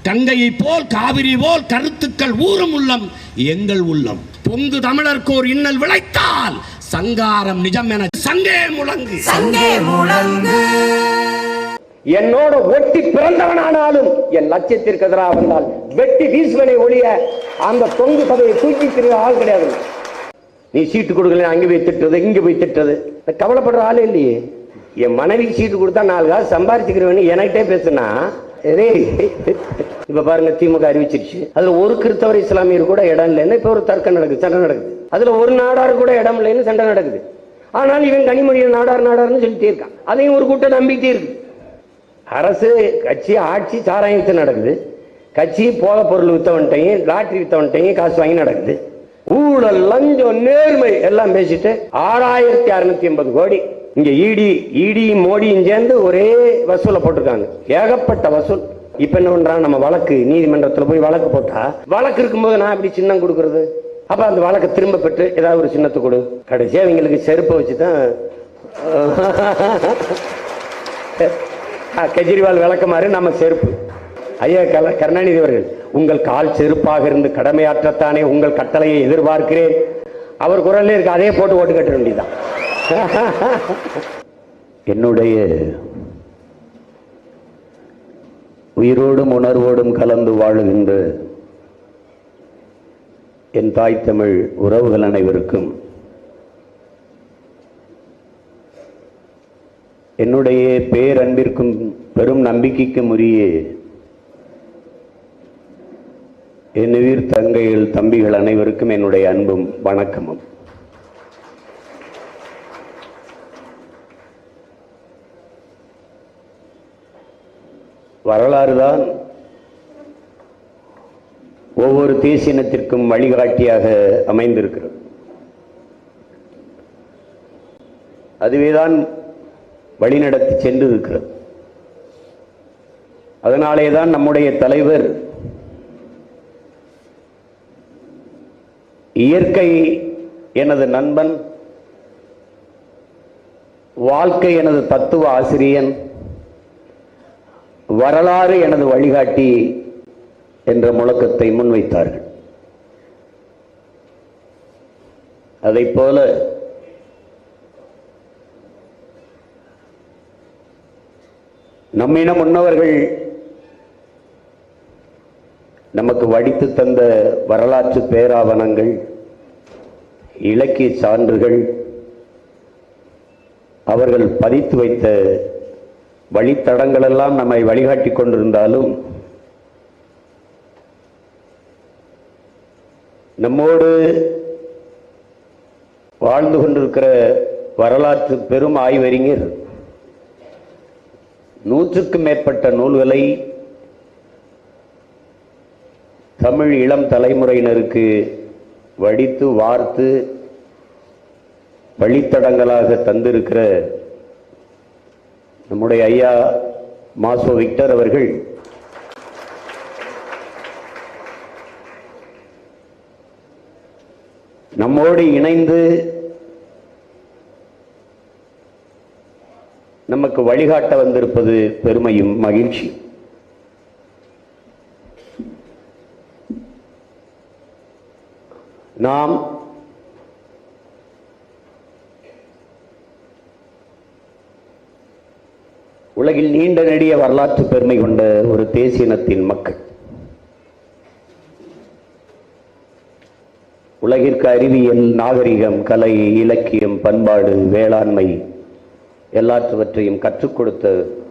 கங்கையை போல் காவிரி போல் கருத்துக்கள் ஊறும் உள்ளம் எங்கள் உள்ளம். பொங்கு தமிழர்க்கோர் இன்னல் விளைத்தால் சங்காரம் நிஜம் என சங்கே முழங்கு, சங்கே முழங்கு. என்னோட ஒட்டி பிறந்தவனானாலும் என் லட்சியத்திற்கு எதிராக வந்தால் வெட்டி வீசுவனை ஒழிய அந்த தொங்கு சபையை தூக்கி திரிய ஆள் கிடையாது. நீ சீட்டு கொடுக்கல, அங்கே போய் திட்டுறது, இங்க போய் திட்டுறது, கவலைப்படுற ஆளே இல்லையே. என் மனைவிக்கு சீட்டு கொடுத்தா 4 காசு சம்பாதிச்சுக்கிறவன்னு என்கிட்டே பேசுனா, இப்ப பாருங்க திமுக அறிவிச்சிருச்சு, அதுல ஒரு கிறிஸ்தவர் இஸ்லாமியர் கூட இடம் இல்லைன்னு இப்ப ஒரு தர்க்கம் நடக்குது, சண்டை நடக்குது. அதுல ஒரு நாடார் கூட இடம் இல்லைன்னு சண்டை நடக்குது. ஆனால் இவன் கனிமொழியில் நாடார்னு சொல்லிட்டே இருக்கான். அதையும் ஒரு கூட்டம் நம்பிக்கிட்டே இருக்கு. அரசு கட்சி ஆட்சி சாராயத்து நடக்குது, கட்சி போத பொருள் வித்தவன்ட்டையும் லாட்டரி வித்தவன்ட்டையும் காசு வாங்கி நடக்குது. ஊழல், லஞ்சம், நேர்மை எல்லாம் பேசிட்டு 6680 கோடி இங்க இடி மோடியும் சேர்ந்து ஒரே வசூல போட்டிருக்காங்க. ஏகப்பட்ட வசூல். இப்ப என்ன பண்றாங்க, நம்ம வழக்கு நீதிமன்றத்தில் போய் வழக்கு போட்டா, வழக்கு இருக்கும்போது நான் எப்படி சின்னம் கொடுக்கறது? அப்ப அந்த வழக்கை திரும்ப பெற்று ஏதாவது ஒரு சின்னத்தை கொடு. கடைசியா அவங்களுக்கு செருப்பை வச்சுதான் கெஜ்ரிவால் விளக்கமாறு நம்ம செருப்பு. ஐயா கருணாநிதி அவர்கள், உங்கள் கால் செருப்பாக இருந்து கடமையாற்றத்தானே உங்கள் கட்டளையை எதிர்பார்க்கிறேன். அவர் குரல்ல இருக்கு, அதே போட்டு ஓட்டு கட்ட வேண்டியதான். என்னுடைய உயிரோடும் உணர்வோடும் கலந்து வாழுகின்ற என் தாய் தமிழ் உறவுகள் அனைவருக்கும் என்னுடைய பேரன்பிற்கும் பெரும் நம்பிக்கைக்கும் உரிய என் உயிர் தங்கைகள் தம்பிகள் அனைவருக்கும் என்னுடைய அன்பும் வணக்கமும். வரலாறுதான் ஒவ்வொரு தேசியத்திற்கும் வழிகாட்டியாக அமைந்திருக்கிறது. அதுவேதான் வழிநடத்தி சென்று இருக்கிறது. அதனாலேதான் நம்முடைய தலைவர் இயற்கை எனது நண்பன், வாழ்க்கை எனது தத்துவ ஆசிரியன், வரலாறு எனது வழிகாட்டி என்ற முழக்கத்தை முன்வைத்தார்கள். அதைப் போல நம்மிடம் முன்னவர்கள் நமக்கு வடித்து தந்த வரலாற்று பேராவணங்கள், இலக்கிய சான்றுகள், அவர்கள் பதித்து வைத்த வழித்தடங்கள் எல்லாம் நம்மை வழிகாட்டி கொண்டிருந்தாலும், நம்மோடு வாழ்ந்து கொண்டிருக்கிற வரலாற்று பெரும் ஆய்வறிஞர் 100க்கும் மேற்பட்ட நூல்களை தமிழ் இளம் தலைமுறையினருக்கு வடித்து வார்த்து வழித்தடங்களாக தந்திருக்கிற நம்முடைய ஐயா மாசோ விக்டர் அவர்கள் நம்மோடு இணைந்து நமக்கு வழிகாட்ட வந்திருப்பது பெருமையும் மகிழ்ச்சி. நாம் உலகில் நீண்ட நெடிய வரலாற்று பெருமை கொண்ட ஒரு தேசியனத்தின் மக்கள். உலகிற்கு அறிவியல், நாகரிகம், கலை, இலக்கியம், பண்பாடு, வேளாண்மை எல்லாற்றுவற்றையும் கற்றுக் கொடுத்த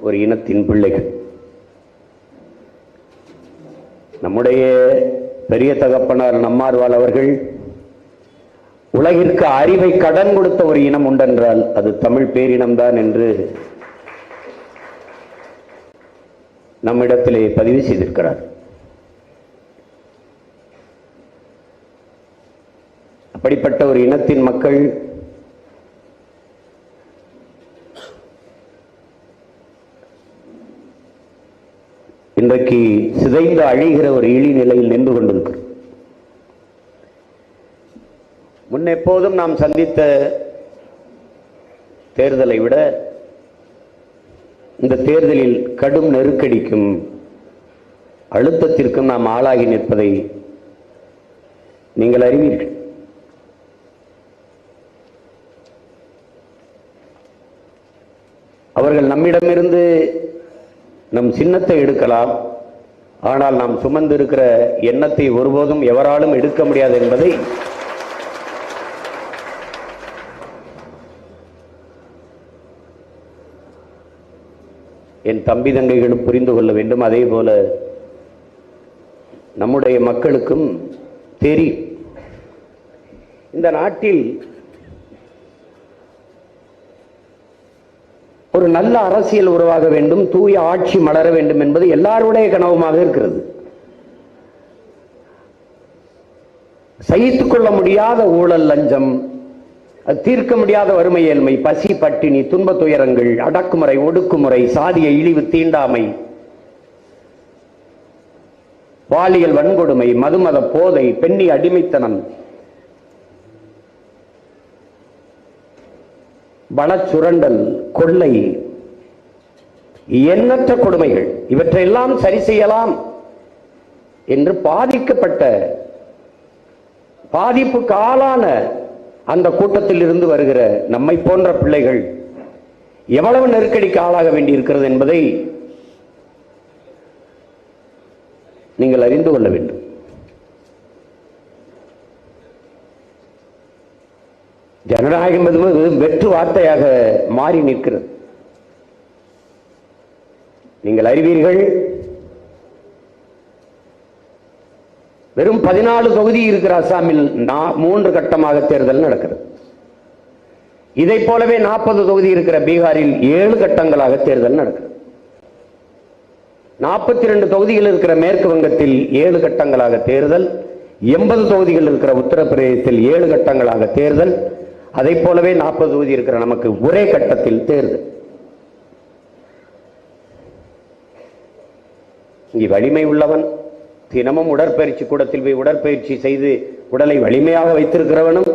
ஒரு இனத்தின் பிள்ளைகள். நம்முடைய பெரிய தகப்பனார் நம்மாழ்வார் அவர்கள் உலகிற்கு அறிவை கடன் கொடுத்த ஒரு இனம் உண்டென்றால் அது தமிழ் பேரினம்தான் என்று நம்மிடத்திலே பதிவு செய்திருக்கிறார். அப்படிப்பட்ட ஒரு இனத்தின் மக்கள் இன்றைக்கு சிதைந்து அழிகிற ஒரு இழிநிலையில் நின்று கொண்டிருக்கிறது. முன்னெப்போதும் நாம் சந்தித்த தேர்தலை விட இந்த தேர்தலில் கடும் நெருக்கடிக்கும் அழுத்தத்திற்கும் நாம் ஆளாகி நிற்பதை நீங்கள் அறிவீர்கள். அவர்கள் நம்மிடமிருந்து நம் சின்னத்தை எடுக்கலாம், ஆனால் நாம் சுமந்து இருக்கிற எண்ணத்தை ஒருபோதும் எவராலும் எடுக்க முடியாது என்பதை என் தம்பி தங்கைகளும் புரிந்து கொள்ள வேண்டும். அதே போல நம்முடைய மக்களுக்கும் தெரியும். இந்த நாட்டில் ஒரு நல்ல அரசியல் உருவாக வேண்டும், தூய ஆட்சி மலர வேண்டும் என்பது எல்லாருடைய கனவுமாக இருக்கிறது. சகித்துக் கொள்ள முடியாத ஊழல், லஞ்சம், தீர்க்க முடியாத வறுமை, ஏழ்மை, பசி, பட்டினி, துன்ப துயரங்கள், அடக்குமுறை, ஒடுக்குமுறை, சாதிய இழிவு, தீண்டாமை, பாலியல் வன்கொடுமை, மதுமத போதை, பெண்ணி அடிமைத்தனம், வளச்சுரண்டல், கொள்ளை, எண்ணற்ற கொடுமைகள், இவற்றையெல்லாம் சரி செய்யலாம் என்று பாதிக்கப்பட்ட, பாதிப்புக்கு ஆளான அந்த கூட்டத்தில் இருந்து வருகிற நம்மை போன்ற பிள்ளைகள் எவ்வளவு நெருக்கடிக்கு ஆளாக வேண்டியிருக்கிறது என்பதை நீங்கள் அறிந்து கொள்ள வேண்டும். ஜனநாயகம் என்பது வெற்று வார்த்தையாக மாறி நிற்கிறது. நீங்கள் அறிவீர்கள், வெறும் 14 தொகுதி இருக்கிற அசாமில் 3 கட்டமாக தேர்தல் நடக்கிறது. இதை போலவே 40 தொகுதி இருக்கிற பீகாரில் 7 கட்டங்களாக தேர்தல் நடக்கிறது. 42 தொகுதிகள் இருக்கிற மேற்கு வங்கத்தில் 7 கட்டங்களாக தேர்தல். 80 தொகுதிகள் இருக்கிற உத்தரப்பிரதேசத்தில் 7 கட்டங்களாக தேர்தல். அதை போலவே 40 தொகுதி இருக்கிற நமக்கு ஒரே கட்டத்தில் தேர்தல். இங்கே வலிமை உள்ளவன், தினமும் உடற்பயிற்சி கூடத்தில் போய் உடற்பயிற்சி செய்து உடலை வலிமையாக வைத்திருக்கிறவனும்,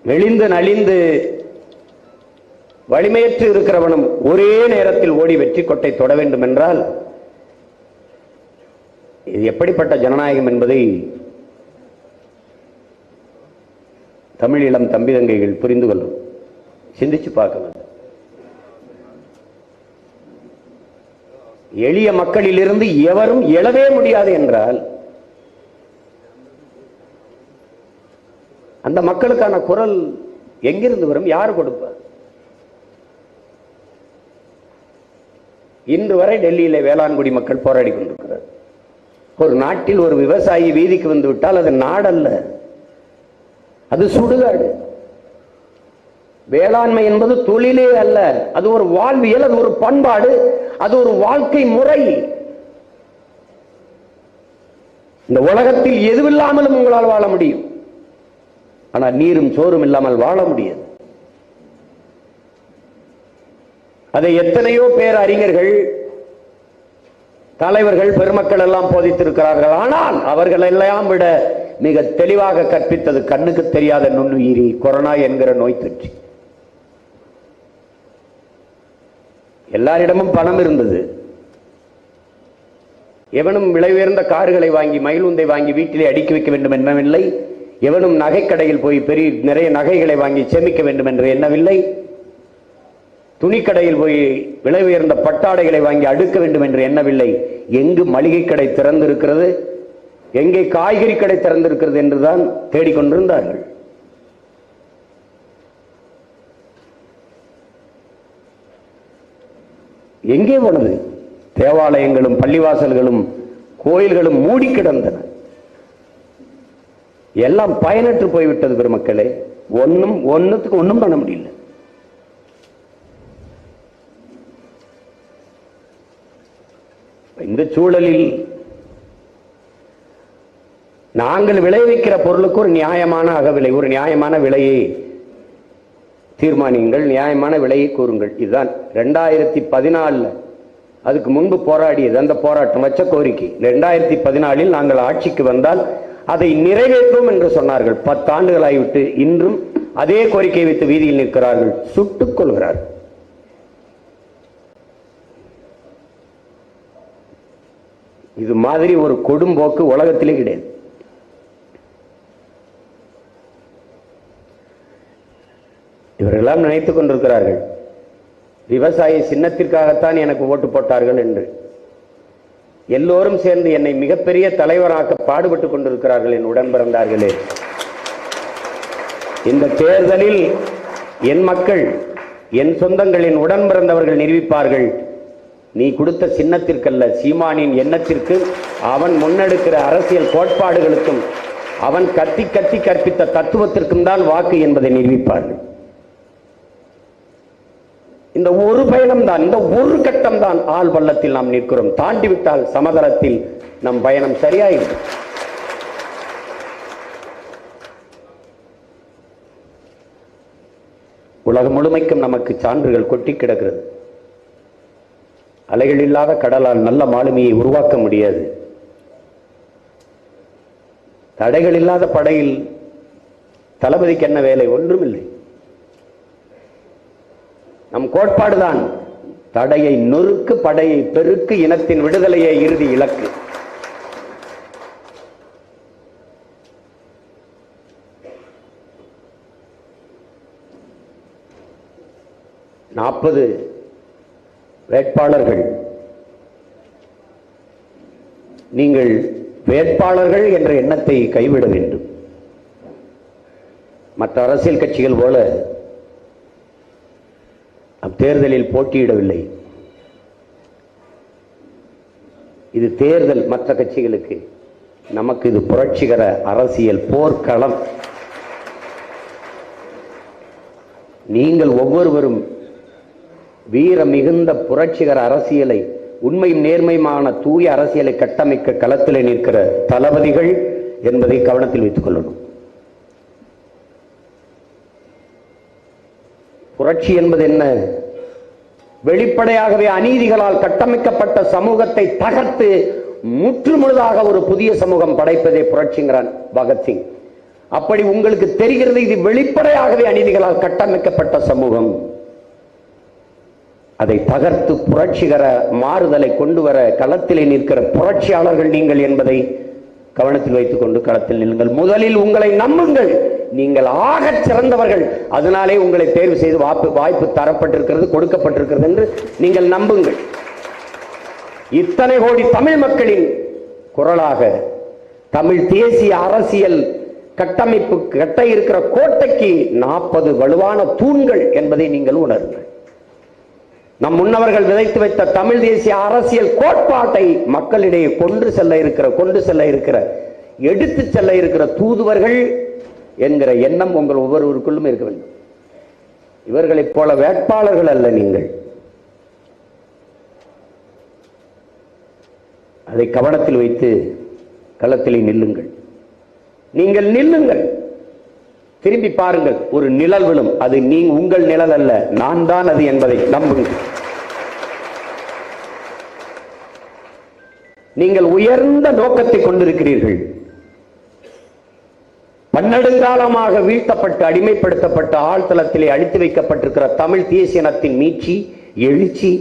மெலிந்து நலிந்து வலிமையற்று இருக்கிறவனும் ஒரே நேரத்தில் ஓடி வெற்றி கொட்டை தொட வேண்டும் என்றால் இது எப்படிப்பட்ட ஜனநாயகம் என்பதை தமிழ் இளம் தம்பி தங்கைகள் புரிந்து கொள்ளும். சிந்திச்சு பார்க்கணும். எளிய மக்களிலிருந்து எவரும் எழவே முடியாது என்றால் அந்த மக்களுக்கான குரல் எங்கிருந்து வரும்? யார் கொடுப்பார்? இன்று வரை டெல்லியிலே வேளாண்குடி மக்கள் போராடி கொண்டிருக்கிறார். ஒரு நாட்டில் ஒரு விவசாயி வீதிக்கு வந்து விட்டால் அது நாடல்ல, அது சுடுகாடு. வேளாண்மை என்பது தொழிலே அல்ல, அது ஒரு வாழ்வியல், அது ஒரு பண்பாடு, அது ஒரு வாழ்க்கை முறை. இந்த உலகத்தில் எதுவில்லாமலும் உங்களால் வாழ முடியும், ஆனால் நீரும் சோறும் இல்லாமல் வாழ முடியாது. அதை எத்தனையோ பேர் அறிஞர்கள், தலைவர்கள், பெருமக்கள் எல்லாம் போதித்திருக்கிறார்கள். ஆனால் அவர்கள் எல்லாம் விட மிக தெளிவாக கற்பித்தது கண்ணுக்கு தெரியாத நுண்ணுயிரி கொரோனா என்கிற நோய் தொற்று. எல்லாரிடமும் பணம் இருந்தது. எவனும் விலை உயர்ந்த கார்களை வாங்கி, மயிலுந்தை வாங்கி வீட்டிலே அடுக்கி வைக்க வேண்டும் என்னவில்லை. எவனும் நகைக்கடையில் போய் நிறைய நகைகளை வாங்கி சேமிக்க வேண்டும் என்று எண்ணவில்லை. துணிக்கடையில் போய் விலை உயர்ந்த பட்டாடைகளை வாங்கி அடுக்க வேண்டும் என்று எண்ணவில்லை. எங்கு மளிகை கடை திறந்திருக்கிறது, எங்கே காய்கறி கடை திறந்திருக்கிறது என்றுதான் தேடிக்கொண்டிருந்தார்கள். எங்கே போனது? தேவாலயங்களும் பள்ளிவாசல்களும் கோயில்களும் மூடி கிடந்தன. எல்லாம் பயனற்று போய்விட்டது பெருமக்களே. ஒன்னுத்துக்கு ஒன்னும் பண்ண முடியல. இந்த சூழலில் நாங்கள் விளைவிக்கிற பொருளுக்கு ஒரு நியாயமான அகவிலை, ஒரு நியாயமான விலையை தீர்மானியுங்கள், நியாயமான விலையை கூறுங்கள். இதுதான் 2014 அதுக்கு முன்பு போராடியது. அந்த போராட்டம் வச்ச கோரிக்கை 2014 நாங்கள் ஆட்சிக்கு வந்தால் அதை நிறைவேற்றும் என்று சொன்னார்கள். 10 ஆண்டுகள் ஆகிவிட்டு இன்றும் அதே கோரிக்கை வைத்து வீதியில் நிற்கிறார்கள், சுட்டுக் கொள்கிறார்கள். இது மாதிரி ஒரு கொடும்போக்கு உலகத்திலே கிடையாது. இவர்களெல்லாம் நினைத்துக் கொண்டிருக்கிறார்கள் விவசாய சின்னத்திற்காகத்தான் எனக்கு ஓட்டு போட்டார்கள் என்று. எல்லோரும் சேர்ந்து என்னை மிகப்பெரிய தலைவராக்க பாடுபட்டுக் கொண்டிருக்கிறார்கள் என் உடன் பிறந்தார்களே. இந்த தேர்தலில் என் மக்கள், என் சொந்தங்களின் உடன் பிறந்தவர்கள் நிரூபிப்பார்கள், நீ கொடுத்த சின்னத்திற்கல்ல, சீமானின் எண்ணத்திற்கு, அவன் முன்னெடுக்கிற அரசியல் கோட்பாடுகளுக்கும், அவன் கத்தி கத்தி கற்பித்த தத்துவத்திற்கும் தான் வாக்கு என்பதை நிரூபிப்பார்கள். இந்த ஒரு பயணம் தான், இந்த ஒரு கட்டம் தான் ஆள் பள்ளத்தில் நாம் நிற்கிறோம். தாண்டிவிட்டால் சமதளத்தில் நம் பயணம் சரியாயிடும். உலகம் முழுமைக்கும் நமக்கு சான்றுகள் கொட்டி கிடக்கிறது. அலைகள் இல்லாத கடலால் நல்ல மாலுமியை உருவாக்க முடியாது. தடைகள் இல்லாத படையில் தளபதிக்கு என்ன வேலை? ஒன்றுமில்லை. நம் கோட்பாடுதான் தடையை நொறுக்கு, படையை பெருக்கு, இனத்தின் விடுதலையை இறுதி இலக்கு. நாற்பது வேட்பாளர்கள். நீங்கள் வேட்பாளர்கள் என்ற எண்ணத்தை கைவிட வேண்டும். மற்ற அரசியல் கட்சிகள் போல தேர்தலில் போட்டியிடவில்லை. இது தேர்தல் மற்ற கட்சிகளுக்கு, நமக்கு இது புரட்சிகர அரசியல் போர்க்களம். நீங்கள் ஒவ்வொருவரும் வீர மிகுந்த புரட்சிகர அரசியலை, உண்மையும் நேர்மையுமான தூய அரசியலை கட்டமைக்க களத்தில் நிற்கிற தளபதிகள் என்பதை கவனத்தில் வைத்துக் கொள்ளணும். புரட்சி என்பது என்ன? வெளிப்படையாகவே அநீதிகளால் கட்டமைக்கப்பட்ட சமூகத்தை தகர்த்து முற்றுமுழுதாக ஒரு புதிய சமூகம் படைப்பதே புரட்சிங்கிறான் பகத்சிங். அப்படி உங்களுக்கு தெரிகிறது, இது வெளிப்படையாகவே அநீதிகளால் கட்டமைக்கப்பட்ட சமூகம். அதை தகர்த்து புரட்சிகர மாறுதலை கொண்டு வர களத்திலே நிற்கிற புரட்சியாளர்கள் நீங்கள் என்பதை கவனத்தில் வைத்துக் கொண்டு களத்தில் நில்லுங்கள். முதலில் உங்களை நம்புங்கள். நீங்கள் ஆக சிறந்தவர்கள், அதனாலே உங்களை தேர்வு செய்து வாய்ப்பு தரப்பட்டிருக்கிறது, கொடுக்கப்பட்டிருக்கிறது என்று நீங்கள் நம்புங்கள். இத்தனை கோடி தமிழ் மக்களின் குரலாக தமிழ் தேசிய அரசியல் கட்டமைப்பு கட்ட இருக்கிற கோட்டைக்கு 40 வலுவான தூண்கள் என்பதை நீங்கள் உணருங்கள். நம் முன்னவர்கள் விதைத்து வைத்த தமிழ் தேசிய அரசியல் கோட்பாட்டை மக்களிடையே கொண்டு செல்ல இருக்கிற எடுத்து செல்ல இருக்கிற தூதுவர்கள் என்கிற எண்ணம் உங்கள் ஒவ்வொருவருக்குள்ளும் இருக்க வேண்டும். இவர்களைப் போல வேட்பாளர்கள் அல்ல நீங்கள். அதை கவனத்தில் வைத்து களத்திலே நில்லுங்கள். நீங்கள் நில்லுங்கள். திரும்பி பாருங்கள், ஒரு நிழல் விழும். அது உங்கள் நிழல் அல்ல, நான் தான் அது என்பதை நம்புங்கள். நீங்கள் உயர்ந்த நோக்கத்தை கொண்டிருக்கிறீர்கள். பன்னெடுங்காலமாக வீழ்த்தப்பட்டு அடிமைப்படுத்தப்பட்ட ஆழ்தளத்திலே அழித்து வைக்கப்பட்டிருக்கிற தமிழ் தேசிய இனத்தின் மீட்சி, எழுச்சி,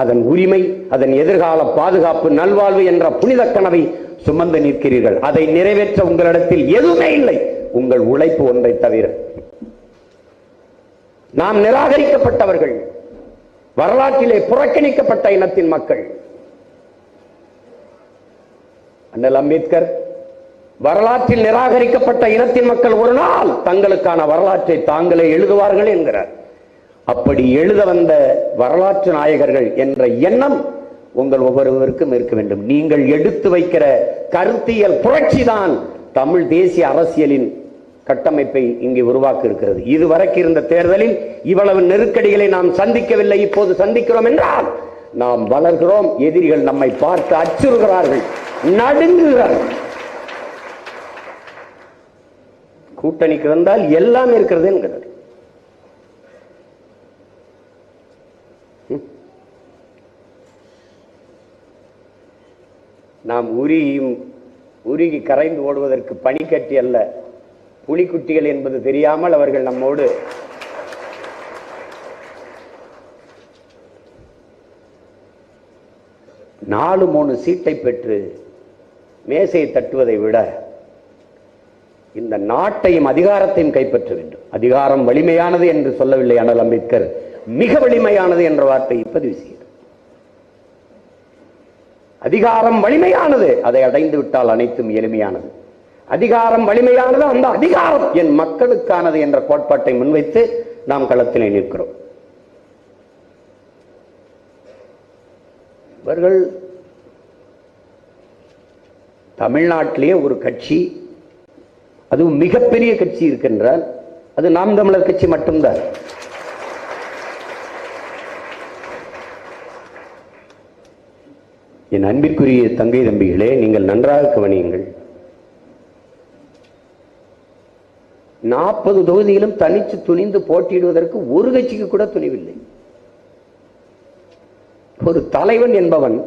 அதன் உரிமை, அதன் எதிர்கால பாதுகாப்பு, நல்வாழ்வு என்ற புனித கனவை சுமந்து நிற்கிறீர்கள். அதை நிறைவேற்ற உங்களிடத்தில் எதுவுமே இல்லை, உங்கள் உழைப்பு ஒன்றை தவிர. நாம் நிராகரிக்கப்பட்டவர்கள், வரலாற்றிலே புறக்கணிக்கப்பட்ட இனத்தின் மக்கள். அண்ணல் அம்பேத்கர் வரலாற்றில் நிராகரிக்கப்பட்ட இனத்தின் மக்கள் ஒரு நாள் தங்களுக்கான வரலாற்றை தாங்களே எழுதுவார்கள் என்கிறார். அப்படி எழுத வந்த வரலாற்று நாயகர்கள் என்ற எண்ணம் உங்கள் ஒவ்வொருவருக்கும் இருக்க வேண்டும். நீங்கள் எடுத்து வைக்கிற கருத்தியல் புரட்சிதான் தமிழ் தேசிய அரசியலின் கட்டமைப்பை இங்கே உருவாக்க இருக்கிறது. இதுவரைக்கும் இருந்த தேர்தலில் இவ்வளவு நெருக்கடிகளை நாம் சந்திக்கவில்லை. இப்போது சந்திக்கிறோம் என்றால் நாம் வளர்கிறோம். எதிரிகள் நம்மை பார்த்து அச்சுறுகிறார்கள், நடுங்குகிறார்கள். கூட்டணிக்கு வந்தால் எல்லாம் இருக்கிறது என்கிறார். நாம் உருகி கரைந்து ஓடுவதற்கு பனிக்கட்டி அல்ல, புலிக்குட்டிகள் என்பது தெரியாமல் அவர்கள் நம்மோடு 4-3 சீட்டை பெற்று மேசையை தட்டுவதை விட இந்த நாட்டையும் அதிகாரத்தையும் கைப்பற்ற வேண்டும். அதிகாரம் வலிமையானது என்று சொல்லவில்லை ஆனால் அம்பேத்கர் மிக வலிமையானது என்ற வார்த்தையை பதிவு செய்கிறார். அதிகாரம் வலிமையானது, அதை அடைந்து விட்டால் அனைத்தும் எளிமையானது. அதிகாரம் வலிமையானது, அந்த அதிகாரம் என் மக்களுக்கானது என்ற கோட்பாட்டை முன்வைத்து நாம் களத்திலே நிற்கிறோம். இவர்கள் தமிழ்நாட்டிலேயே ஒரு கட்சி, அதுவும் மிகப்பெரிய கட்சி இருக்கின்றால் அது நாம் தமிழர் கட்சி மட்டும்தான். என் அன்பிற்குரிய தங்கை தம்பிகளே, நீங்கள் நன்றாக கவனியுங்கள். 40 தொகுதியிலும் தனிச்சு துணிந்து போட்டியிடுவதற்கு ஒரு கட்சிக்கு கூட துணிவில்லை. ஒரு தலைவன் என்பவன்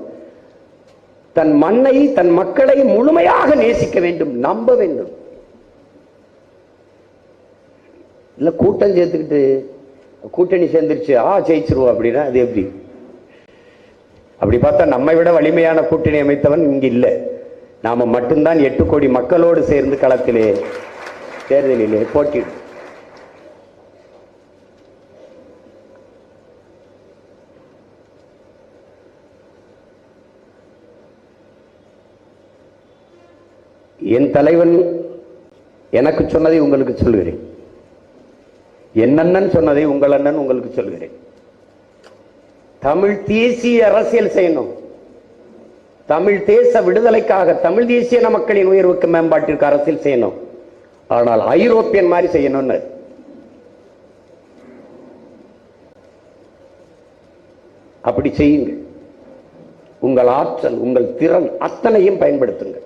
தன் மண்ணை தன் மக்களை முழுமையாக நேசிக்க வேண்டும், நம்ப வேண்டும். இல்ல கூட்டம் சேர்த்துக்கிட்டு கூட்டணி சேர்ந்துருச்சு ஜெயிச்சிருவோம் அப்படின்னா அது எப்படி? அப்படி பார்த்தா நம்மை விட வலிமையான கூட்டணி அமைத்தவன் இங்கு இல்லை. நாம மட்டும்தான் 8 கோடி மக்களோடு சேர்ந்து களத்திலே தேர்தலிலே போட்டியிடும். என் தலைவன் எனக்கு சொன்னதை உங்களுக்கு சொல்கிறேன், என் அண்ணன் சொன்னதை உங்கள் அண்ணன் உங்களுக்கு சொல்கிறேன். தமிழ் தேசிய அரசியல் செய்யணும். தமிழ் தேச விடுதலைக்காக, தமிழ் தேசிய மக்களின் உயர்வுக்கு மேம்பாட்டிற்கு அரசியல் செய்யணும். ஆனால் ஐரோப்பியன் மாதிரி செய்யணும்னு. அப்படி செய்யுங்கள். உங்கள் ஆற்றல், உங்கள் திறன் அத்தனையும் பயன்படுத்துங்கள்.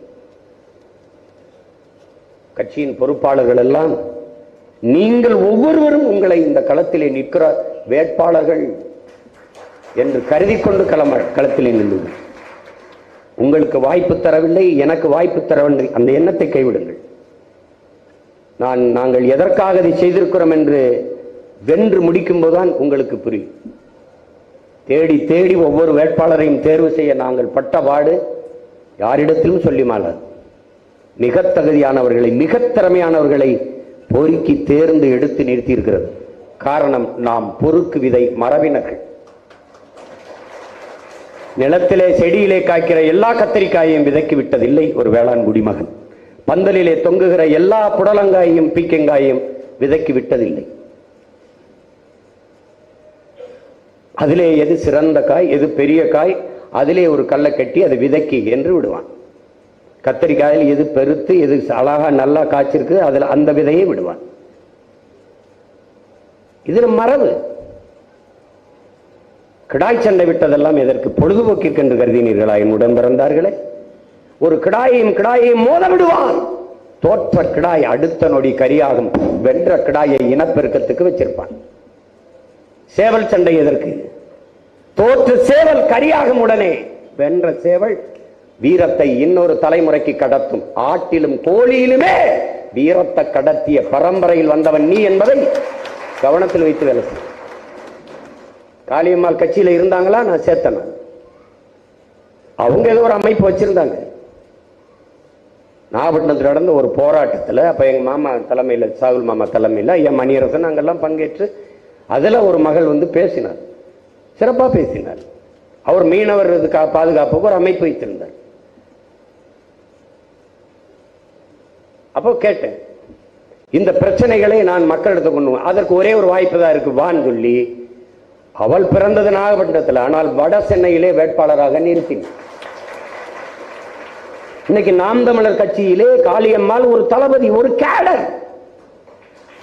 கட்சியின் பொறுப்பாளர்கள் எல்லாம் நீங்கள் ஒவ்வொருவரும் உங்களை இந்த களத்திலே நிற்கிற வேட்பாளர்கள் என்று கருதி கொண்டு களத்திலே நில்லுங்கள். உங்களுக்கு வாய்ப்பு தரவில்லை, எனக்கு வாய்ப்பு தரவில்லை, அந்த எண்ணத்தை கைவிடுங்கள். நாங்கள் எதற்காக இதை செய்திருக்கிறோம் என்று வென்று முடிக்கும் போதுதான் உங்களுக்கு புரியும். தேடி தேடி ஒவ்வொரு வேட்பாளரையும் தேர்வு செய்ய நாங்கள் பட்ட பாடு யாரிடத்திலும் சொல்லி மாளாது. மிக தகுதியானவர்களை, மிக திறமையானவர்களை பொறுக்கி தேர்ந்து எடுத்து நிறுத்தி இருக்கிறது. காரணம், நாம் பொறுக்கு விதை மரபினர்கள். நிலத்திலே செடியிலே காய்க்கிற எல்லா கத்தரிக்காயையும் விதைக்கி விட்டதில்லை ஒரு வேளாண் குடிமகன். பந்தலிலே தொங்குகிற எல்லா புடலங்காயையும் பீக்கங்காயையும் விதைக்கி விட்டதில்லை. அதிலே எது சிறந்த காய், எது பெரிய காய், அதிலே ஒரு கல்லை கட்டி அது விதைக்கி என்று விடுவான். கத்தரிக்காயில் எது பெருத்து, எது அழகா நல்லா காய்ச்சிருக்கு, அதுல அந்த விதையை விடுவான். இது மரபு. கிடாய் சண்டை விட்டதெல்லாம் எதற்கு? பொழுதுபோக்கிற்கு என்று கருதினீர்களா என் உடன் பிறந்தார்களே? ஒரு கிடாயையும் மோத விடுவான். தோற்ற கிடாய் அடுத்த நொடி கரியாகும். வென்ற கிடாயை இனப்பெருக்கத்துக்கு வச்சிருப்பான். சேவல் சண்டை எதற்கு? தோற்று சேவல் கரியாகும் உடனே வென்ற சேவல் வீரத்தை இன்னொரு தலைமுறைக்கு கடத்தும். ஆட்டிலும் கோழியிலுமே வீரத்தை கடத்திய பரம்பரையில் வந்தவன் நீ என்பதை கவனத்தில் வைத்து வேலை செய்ய. காளியம்மாள் கட்சியில இருந்தாங்களா? நான் சேர்த்தேன். அவங்க ஏதோ ஒரு அமைப்பு வச்சிருந்தாங்க. நாகப்பட்டினத்தில் நடந்த ஒரு போராட்டத்தில் அப்ப எங்க மாமா தலைமையில், சாகுல் மாமா தலைமையில் ஐயா மணியரசன் அங்கெல்லாம் பங்கேற்று அதுல ஒரு மகள் வந்து பேசினார், சிறப்பா பேசினார். அவர் மீனவர் பாதுகாப்புக்கு ஒரு அமைப்பு வைத்திருந்தார். அப்போ கேட்டேன், இந்த பிரச்சனைகளை நான் மக்களிடத்தை கொண்டு அதற்கு ஒரே ஒரு வாய்ப்பு தான் இருக்கு வான்னு சொல்லி அவள் பிறந்தது நாகப்பட்டினத்தில், ஆனால் வட சென்னையிலே வேட்பாளராக நிறுத்தினார். இன்னைக்கு நாம் தமிழர் கட்சியிலே காளியம்மாள் ஒரு தளபதி, ஒரு கேடர்.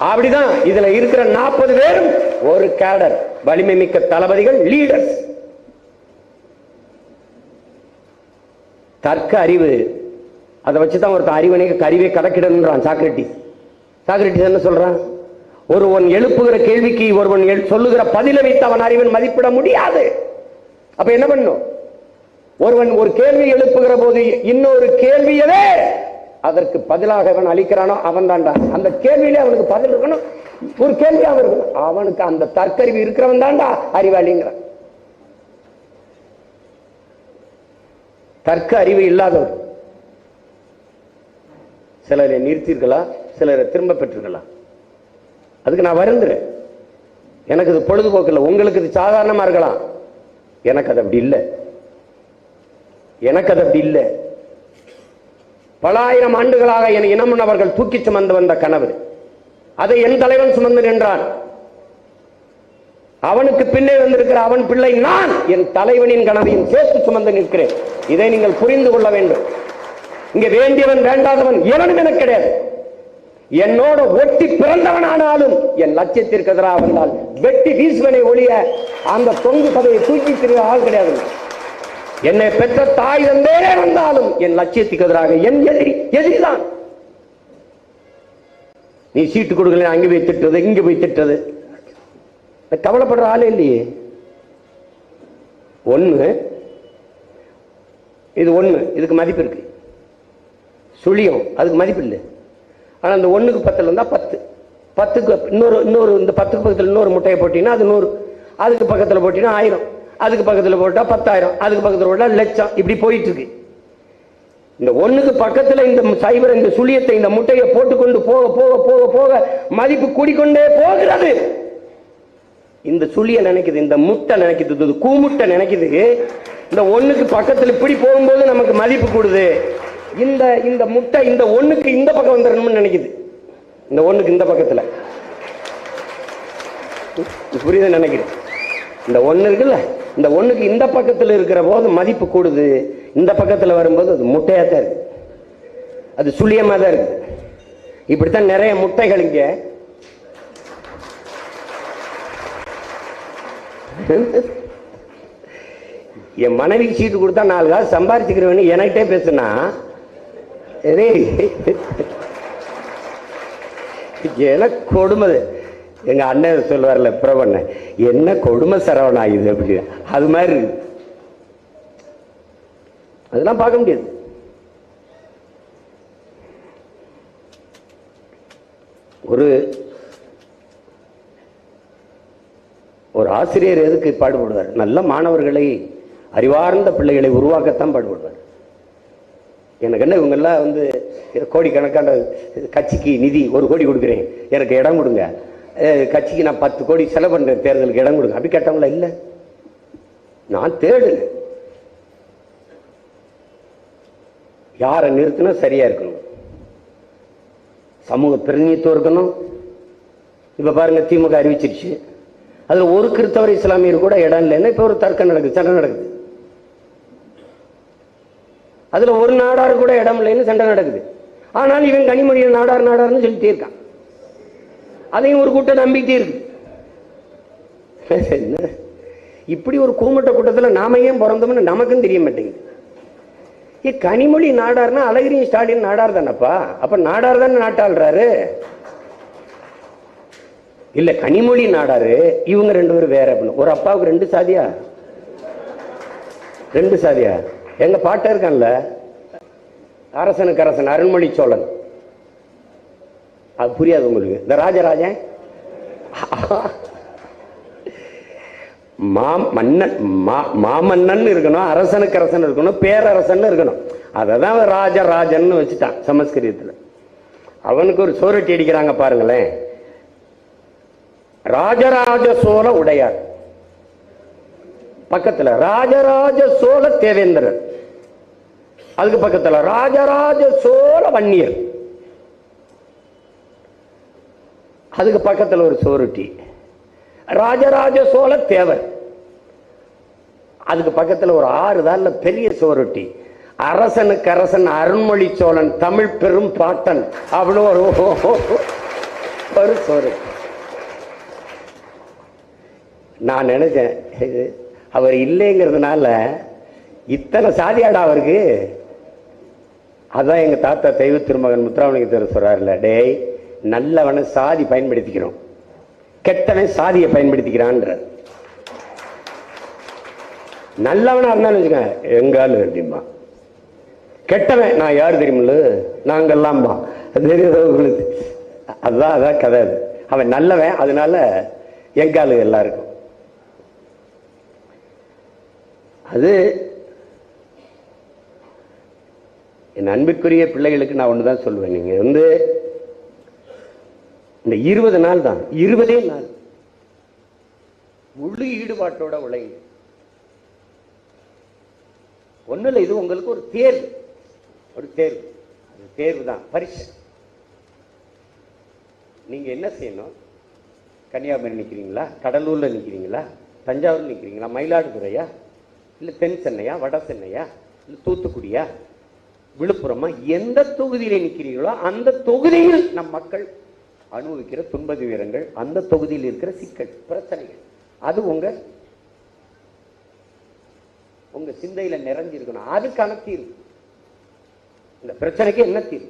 அப்படிதான் இதுல இருக்கிற 40 பேரும் ஒரு கேடர், வலிமை மிக்க தளபதிகள், லீடர்ஸ். தர்க்க அறிவு, அதை வச்சுதான் ஒருத்தன் அறிவை கணக்கிடன்றான் சாக்ரட்டிஸ் என்ன சொல்றான்? ஒருவன் எழுப்புகிற கேள்விக்கு ஒருவன் சொல்லுகிற பதிலை வைத்து அவன் அறிவன் மதிப்பிட முடியாது. அப்ப என்ன பண்ணும்? ஒருவன் ஒரு கேள்வி எழுப்புகிற போது இன்னொரு கேள்வியவே அதற்கு பதிலாக அவன் அளிக்கிறானோ அவன் தான்டா. அந்த கேள்வியிலே அவனுக்கு பதில் இருக்கணும், ஒரு கேள்வியாக இருக்கணும். அவனுக்கு அந்த தற்கறிவு இருக்கிறவன் தான்டா அறிவாளிங்கிறான். தர்க்க அறிவு இல்லாதவர். சிலரை நிறுத்திருக்கலாம், சிலரை திரும்ப பெற்றிருக்கலாம். அதுக்கு நான் வருந்துறேன். எனக்கு இது பொழுதுபோக்கு இல்லை, உங்களுக்கு இது சாதாரணமா இருக்கலாம். எனக்கு அது அப்படி இல்லை. எனக்கு அது அப்படி இல்லை. பல ஆயிரம் ஆண்டுகளாக என் இனமுன்னவர்கள் தூக்கி சுமந்து வந்த கனவு, அதை என் தலைவன் சுமந்து நின்றான். அவனுக்கு பின்னே வந்திருக்கிற அவன் பிள்ளை நான் என் தலைவனின் கனவையும் சேர்த்து சுமந்து நிற்கிறேன். இதை நீங்கள் புரிந்து கொள்ள வேண்டும். இங்க வேண்டியவன் வேண்டாதவன் எவனும் எனக்கு கிடையாது. என்னோட ஒட்டி பிறந்தவனானாலும் என் லட்சியத்திற்கு எதிராக வந்தால் வெட்டி வீசுவனை ஒழிய அந்த தொங்கு சபையை தூக்கி திரிய ஆள் கிடையாது. என்னை பெற்ற தாய் தந்தே வந்தாலும் என் லட்சியத்துக்கு எதிராக என் எதிரிதான். நீ சீட்டு கொடுக்கல, அங்கே போய் திட்டுறது, இங்க போய் திட்டுறது, கவலைப்படுற ஆளே இல்லையே. ஒண்ணு இது ஒண்ணு, இதுக்கு மதிப்பு இருக்கு. சுழியம் அதுக்கு மதிப்பு இல்லை. ஆனா அந்த ஒண்ணுக்கு 10 இருந்தா 10, 10க்கு இன்னொரு இந்த 10க்கு பக்கத்தில் இன்னொரு முட்டையை போட்டீங்கன்னா அது 100, அதுக்கு பக்கத்தில் போட்டீங்கன்னா 1000, அதுக்கு பக்கத்தில் போட்டா 10,000, அதுக்கு பக்கத்தில் போட்டா லட்சம். இப்படி போயிட்டு இருக்கு. இந்த ஒண்ணுக்கு பக்கத்துல இந்த சைபர், இந்த சுழியத்தை, இந்த முட்டையை போட்டுக்கொண்டு போக போக போக போக மதிப்பு கூடிக்கொண்டே போகிறது. இந்த சுழிய நினைக்குது, இந்த முட்டை நினைக்குது, கூமுட்டை நினைக்குது. இந்த ஒண்ணுக்கு பக்கத்தில் இப்படி போகும்போது நமக்கு மதிப்பு கூடுது. இந்த முட்டை இந்த ஒண்ணுக்கு இந்த பக்கம் வந்துடணும்னு நினைக்குது. இந்த ஒண்ணுக்கு இந்த பக்கத்துல புரியுது நினைக்கிறேன். இந்த ஒண்ணு இருக்குல்ல, இந்த ஒண்ணுக்கு இந்த பக்கத்தில் இருக்கிற போது மதிப்பு கூடுது. இந்த பக்கத்துல வரும்போது அது முட்டையா தான் இருக்கு, அது சுழியமா தான் இருக்கு. இப்படித்தான் நிறைய முட்டைகள் இங்க. என் மனைவிக்கு சீட்டு கொடுத்தா 4 காசு சம்பாதிச்சுக்கிறவனு என்கிட்டே பேசுனா எனக்கு கொடுமை. எங்க அண்ணன் சொல்லுவார்ல பிரபண்ண, என்ன கொடுமை சரவணா இது அப்படி, அது மாதிரி அதெல்லாம் பார்க்க முடியாது. ஒரு ஆசிரியர் எதுக்கு பாடுபடுவார்? நல்ல மாணவர்களை, அறிவார்ந்த பிள்ளைகளை உருவாக்கத்தான் பாடுபடுவார். எனக்கு என்ன இவங்கெல்லாம் வந்து கோடிக்கணக்கான கட்சிக்கு நிதி 1 கோடி கொடுக்குறேன், எனக்கு இடம் கொடுங்க, கட்சிக்கு நான் 10 கோடி செலவு பண்றேன், தேர்தலுக்கு இடம் கொடுங்க, அப்படி கேட்டவங்களா இல்லை. நான் தேடுங்க யாரை நிறுத்தினா சரியா இருக்கணும், சமூக பிரதிநிதித்துவம் இருக்கணும். இப்ப பாருங்க, திமுக அறிவிச்சிருச்சு, அதுல ஒரு கிறிஸ்தவர் இஸ்லாமியர் கூட இடம் இல்லைன்னா இப்ப ஒரு தர்க்கம் நடக்குது, சண்டை நடக்குது. அதுல ஒரு நாடார் கூட இடம் இல்லைன்னு சண்டை நடக்குது. ஆனால் இவன் கனிமொழியில் நாடார்னு சொல்லிட்டே இருக்கான். அதையும் ஒரு கூட்டம் நம்பிக்கிட்டே இருக்கு. இப்படி ஒரு கூமட்ட கூட்டத்தில் நாம ஏன் பிறந்தோம்னு நமக்கும் தெரிய மாட்டேங்குது. கனிமொழி நாடார்னா அழகிரி ஸ்டாலின் நாடார் தானப்பா, அப்ப நாடார் தானே நாட்டாளுறாரு. இல்ல கனிமொழி நாடாரு, இவங்க 2 பேரும் வேற. ஒரு அப்பாவுக்கு 2 சாதியா? 2 சாதியா? எங்க பாட்ட இருக்கான்ல, அரசனுக்கு அரசன் அருண்மொழி சோழன், அது புரியாது உங்களுக்கு. இந்த ராஜராஜன் மாமன்னன் இருக்கணும், அரசனுக்கு அரசன் இருக்கணும், பேரரசன் இருக்கணும். அததான் ராஜராஜன் வச்சுட்டான் சமஸ்கிருதத்துல. அவனுக்கு ஒரு சோரட்டி அடிக்கிறாங்க பாருங்களேன். ராஜராஜ சோழ உடையார், பக்கத்துல ராஜராஜ சோழ தேவேந்திரர், அதுக்கு பக்கத்துல ராஜராஜ சோழ வன்னியர், அதுக்கு பக்கத்துல ஒரு சோறுட்டி ராஜராஜ சோழ தேவர், அதுக்கு பக்கத்துல ஒரு 6 தான் பெரிய சோறுட்டி அரசனுக்கு அரசன் அருண்மொழி சோழன் தமிழ் பெரும் பாட்டன் அவ்வளோ ஒரு சோறு. நான் நினைச்சேன் அவர் இல்லைங்கிறதுனால இத்தனை சாதியாடா அவருக்கு. அதான் எங்க தாத்தா தெய்வ திருமகன் முத்துராமலிங்க சொல்றாருல, டேய் நல்லவனை சாதி பயன்படுத்திக்கிறோம், கெட்டவன் சாதியை பயன்படுத்திக்கிறான்ற. நல்லவனா இருந்தாலும் வச்சுக்க எங்காலு அப்படிமா, கெட்டவன் நான் யாரு தெரியுமில்ல, நாங்கெல்லாம்பா. அதுதான் அதான் கதை. அவன் நல்லவன், அதனால எங்காலு எல்லாருக்கும். அது என் அன்பிற்குரிய பிள்ளைகளுக்கு நான் ஒண்ணுதான் சொல்லுவேன், நீங்க இந்த 20 நாள் தான், 20 நாள் முழு ஈடுபாட்டோட உழைங்க. ஒண்ணு இல்லை, இது உங்களுக்கு ஒரு தேர்வு, தேர்வு தான், பரிசு. நீங்க என்ன செய்யணும்? கன்னியாகுமரி நிற்கிறீங்களா, கடலூர்ல நிற்கிறீங்களா, தஞ்சாவூர் நிற்கிறீங்களா, மயிலாடுதுறையா, இல்லை தென் சென்னையா, வட சென்னையா, இல்லை தூத்துக்குடியா, விழுப்புரமா, எந்த தொகுதியில் நிற்கிறீங்களோ அந்த தொகுதியில் நம் மக்கள் அனுபவிக்கிற துன்ப துயரங்கள், அந்த தொகுதியில் இருக்கிற சிக்கல் பிரச்சனைகள், அது உங்க சிந்தையில நிறைஞ்சிருக்கணும். அதுக்கான தீர்வு. இந்த பிரச்சனைக்கு என்ன தீர்வு?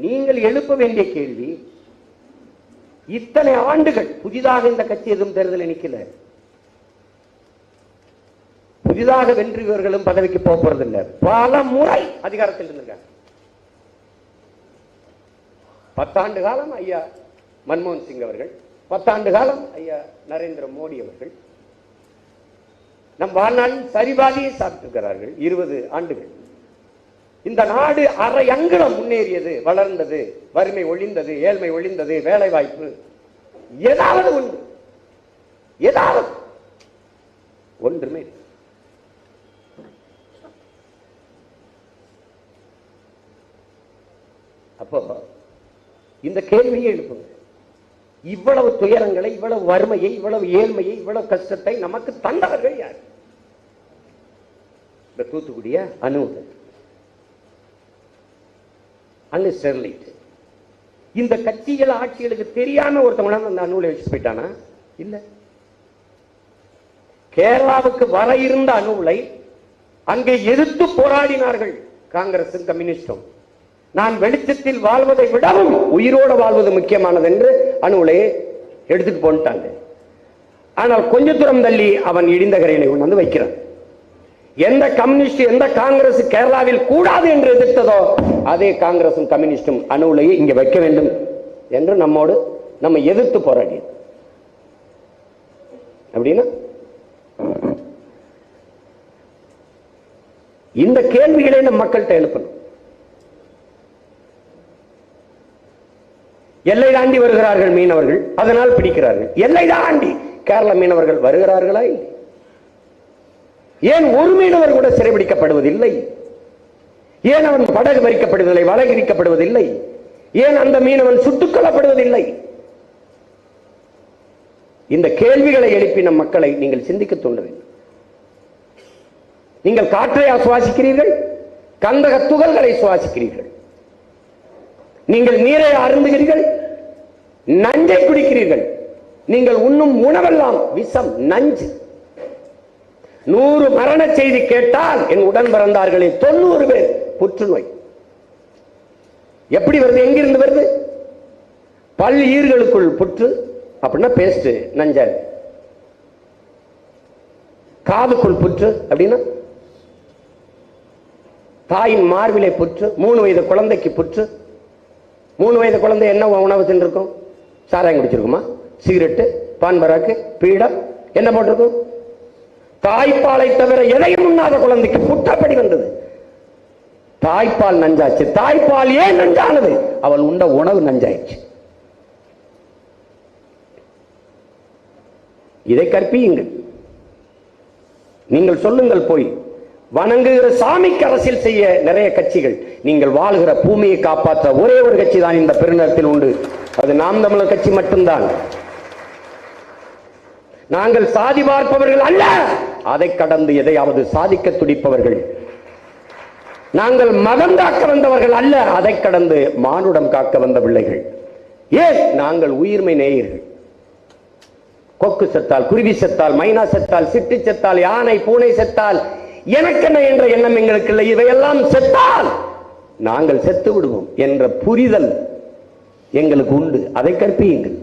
நீங்கள் எழுப்ப வேண்டிய கேள்வி, இத்தனை ஆண்டுகள் புதிதாக இந்த கட்சி எதுவும் தேர்தலில் நிக்கல, புதிதாக வென்றியவர்களும் பதவிக்கு போறதில்லை, பல முறை அதிகாரத்தில் இருந்திருக்காங்க. 10 ஆண்டு காலம் ஐயா மன்மோகன் சிங் அவர்கள், 10 ஆண்டு காலம் ஐயா நரேந்திர மோடி அவர்கள் நம் வாழ்நாளில் சரிபாதியை சாப்பிட்டிருக்கிறார்கள். 20 ஆண்டுகள் இந்த நாடு அரை அங்குலம் முன்னேறியது, வளர்ந்தது, வறுமை ஒழிந்தது, ஏழ்மை ஒழிந்தது, வேலை வாய்ப்பு ஏதாவது உண்டு, ஏதாவது ஒன்றுமே. அப்போ இந்த கேள்வியை எழுப்புங்க. இவ்வளவு துயரங்களை, இவ்வளவு வறுமையை, இவ்வளவு ஏழ்மையை, இவ்வளவு கஷ்டத்தை நமக்கு தந்தவர்கள் யார்? இந்த தூத்துக்குடிய அணுகு, அங்க ஸ்டெர்லைட். இந்த கட்சிகள் ஆட்சிகளுக்கு தெரியாம ஒருத்தவங்க அந்த அணுகுல வச்சு போயிட்டானா? இல்ல. கேரளாவுக்கு வர இருந்த அணுகுலை அங்கே எதிர்த்து போராடினார்கள் காங்கிரசும் கம்யூனிஸ்டும். நான் வெளிச்சத்தில் வாழ்வதை விடவும் உயிரோடு வாழ்வது முக்கியமானது என்று அணுகுலையை எடுத்துட்டு போட்டாங்க. ஆனால் கொஞ்ச தூரம் தள்ளி அவன் இடிந்த கரையினை கொண்டு வந்து வைக்கிறான். எந்த கம்யூனிஸ்ட், எந்த காங்கிரஸ் கேரளாவில் கூடாது என்று எதிர்த்ததோ அதே காங்கிரசும் கம்யூனிஸ்டும் அணுகுலையை இங்க வைக்க வேண்டும் என்று நம்ம எதிர்த்து போராடி. அப்படின்னா இந்த கேள்விகளை நம் மக்கள்கிட்ட எழுப்பணும். எல்லை தாண்டி வருகிறார்கள் மீனவர்கள், அதனால் பிடிக்கிறார்கள். எல்லை தாண்டி கேரள மீனவர்கள் வருகிறார்களா? இல்லை. ஏன் ஒரு மீனவர் கூட சிறைபிடிக்கப்படுவதில்லை? ஏன் அவன் படகு மறிக்கப்படுவதில்லை, வலை விரிக்கப்படுவதில்லை? ஏன் அந்த மீனவன் சுட்டுக் கொல்லப்படுவதில்லை? இந்த கேள்விகளை எழுப்பி நம் மக்களை நீங்கள் சிந்திக்க தூண்ட வேண்டும். நீங்கள் காற்றை சுவாசிக்கிறீர்கள், கந்தக துகள்களை சுவாசிக்கிறீர்கள், நீங்கள் நீரை அருந்துகிறீர்கள், நஞ்சை குடிக்கிறீர்கள். நீங்கள் உண்ணும் உணவெல்லாம் விஷம், நஞ்சு. 100 மரண செய்தி கேட்டால் என் உடன் பிறந்தார்களே 90 பேர் புற்றுநோய். எப்படி வருது? எங்கிருந்து வருது? பல் ஈர்களுக்குள் புற்று அப்படின்னா பேஸ்ட் நஞ்சா. காதுக்குள் புற்று அப்படின்னா தாயின் மார்பிலை புற்று. 3 வயது குழந்தைக்கு புற்று. 3 வயது குழந்தை என்ன உணவு தின்றிருக்கும்? சாராயம் குடிச்சிருக்குமா? சிகரெட்டு, பான்பராக்கு, பீடம் என்ன போட்டிருக்கும்? தாய்ப்பாலை தவிர எதையும் உண்ணாத குழந்தைக்கு புற்றப்படி வந்தது. தாய்ப்பால் நஞ்சாச்சு. தாய்ப்பால் ஏன் நஞ்சானது? அவள் உண்ட உணவு நஞ்சாயிடுச்சு. இதை கற்பியுங்கள். நீங்கள் சொல்லுங்கள். போய் வணங்குகிற சாமிக்கு அரசியல் செய்ய நிறைய கட்சிகள், நீங்கள் வாழ்கிற பூமியை காப்பாற்ற ஒரே ஒரு கட்சி தான் இந்த பெருநிலத்தில் உண்டு. அது நாம் தமிழர் கட்சி மட்டும்தான். நாங்கள் சாதி பார்ப்பவர்கள் அல்ல, அதை கடந்து எதையாவது சாதிக்க துடிப்பவர்கள். நாங்கள் மதம் காக்க வந்தவர்கள் அல்ல, அதை கடந்து மானுடம் காக்க வந்த பிள்ளைகள். ஏன்? நாங்கள் உயிர்மை நேயர்கள். கொக்கு செத்தால், குருவி செத்தால், மைனா செத்தால், சிட்டு செத்தால், யானை பூனை செத்தால் எனக்கென்ன என்ற எண்ணம் எங்களுக்கு இல்லை. இவையெல்லாம் செத்தால் நாங்கள் செத்து விடுவோம் என்ற புரிதல் எங்களுக்கு உண்டு. அதை கற்பியுங்கள்.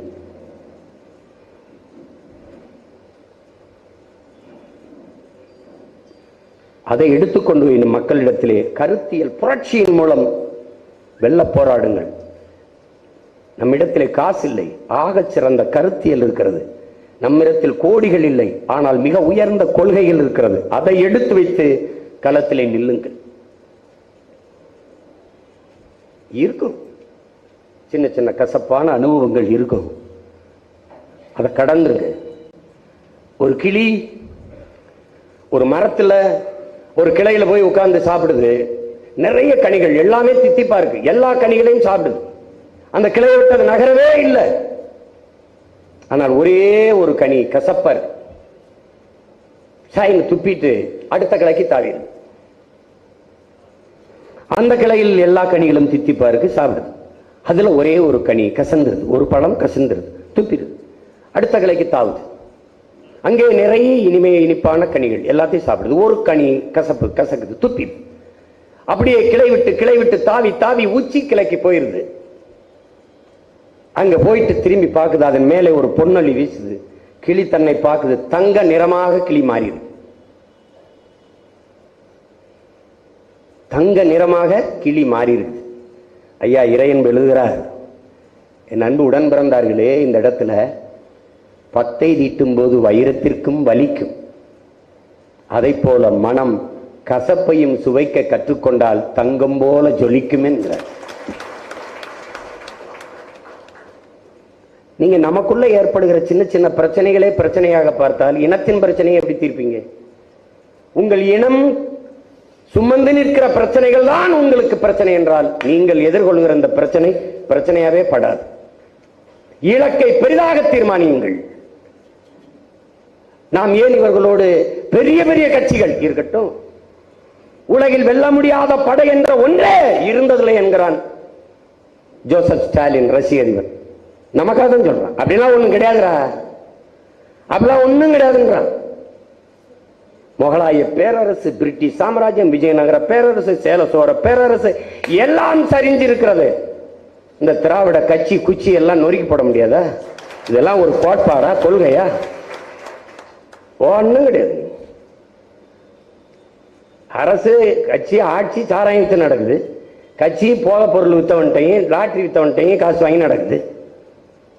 அதை எடுத்துக்கொண்டு போய் மக்களிடத்திலே கருத்தியல் புரட்சியின் மூலம் வெல்ல போராடுங்கள். நம்மிடத்திலே காசு இல்லை, ஆகச் சிறந்த கருத்தியல் இருக்கிறது. நம்மிடத்தில் கோடிகள் இல்லை, ஆனால் மிக உயர்ந்த கொள்கைகள் இருக்கிறது. அதை எடுத்து வைத்து களத்திலே நில்லுங்கள். இருக்கும், சின்ன சின்ன கசப்பான அனுபவங்கள் இருக்கும். அதை கடந்துருங்க. ஒரு கிளி ஒரு மரத்துல ஒரு கிளையில போய் உட்கார்ந்து சாப்பிடுது. நிறைய கனிகள், எல்லாமே தித்திப்பா இருக்கு, எல்லா கனிகளையும் சாப்பிடுது. அந்த கிளையை விட்டு அது நகரவே இல்லை. ஆனால் ஒரே ஒரு கனி கசப்பா இருக்கு. சாயின்னு துப்பிட்டு அடுத்த கிளைக்கு தாவிடுது. அந்த கிளையில் எல்லா கனிகளும் தித்திப்பா இருக்கு, சாப்பிடுது. அதுல ஒரே ஒரு கனி கசந்துருது, ஒரு பழம் கசந்துருது, துப்பிடுது. அடுத்த கிளைக்கு தாவுது. அங்கே நிறைய இனிப்பான கனிகள் எல்லாத்தையும் சாப்பிடுது. ஒரு கனி கசப்பு கசக்குது, துப்பிடுது. அப்படியே கிளை விட்டு தாவி தாவி உச்சி கிளைக்கு போயிருது. அங்க போயிட்டு திரும்பி பார்க்குது, அதன் மேலே ஒரு பொன்னொளி வீசுது. கிளி தன்னை பார்க்குது, தங்க நிறமாக கிளி மாறிடுது. தங்க நிறமாக கிளி மாறிடுது. ஐயா இறையன்பு எழுதுகிறார், என் அன்பு உடன் பிறந்தார்களே, இந்த இடத்துல பத்தை தீட்டும் போது வைரத்திற்கும் வலிக்கும், அதை போல மனம் கசப்பையும் சுவைக்க கற்றுக்கொண்டால் தங்கம் போல ஜொலிக்கும் என்கிறார். நீங்க நமக்குள்ள ஏற்படுகிற சின்ன சின்ன பிரச்சனைகளே பிரச்சனையாக பார்த்தால் இனத்தின் பிரச்சனையை எப்படி தீர்ப்பீங்க? உங்கள் இனம் சுமந்து நிற்கிற பிரச்சனைகள் தான் உங்களுக்கு பிரச்சனை என்றால் நீங்கள் எதிர்கொள்கிற அந்த பிரச்சனை பிரச்சனையாவே படாது. இலக்கை பெரிதாக தீர்மானியுங்கள். நாம் ஏன் இவர்களோடு பெரிய பெரிய கட்சிகள் இருக்கட்டும், உலகில் வெல்ல முடியாத படை என்ற ஒன்றே இருந்ததில்லை என்கிறான் ஜோசப் ஸ்டாலின், ரஷ்ய அதிபர். நமக்காக தான் சொல்றான். அப்படின்னா ஒண்ணும் கிடையாதுரா, அப்படிலாம் ஒண்ணும் கிடையாதுன்றான். முகலாய பேரரசு, பிரிட்டிஷ் சாம்ராஜ்யம், விஜயநகர பேரரசு, சேல சோழ பேரரசு எல்லாம் சரிஞ்சிருக்கிறது. இந்த திராவிட கட்சி குச்சி எல்லாம் நொறுக்கி போட முடியாதா? இதெல்லாம் ஒரு கோட்பாடா, கொள்கையா? ஒண்ணும் கிடையாது. அரசு கட்சி ஆட்சி சாராயத்து நடக்குது. கட்சி போத பொருள் வித்தவன்ட்டையும் லாட்டரி வித்தவன்ட்டையும் காசு வாங்கி நடக்குது.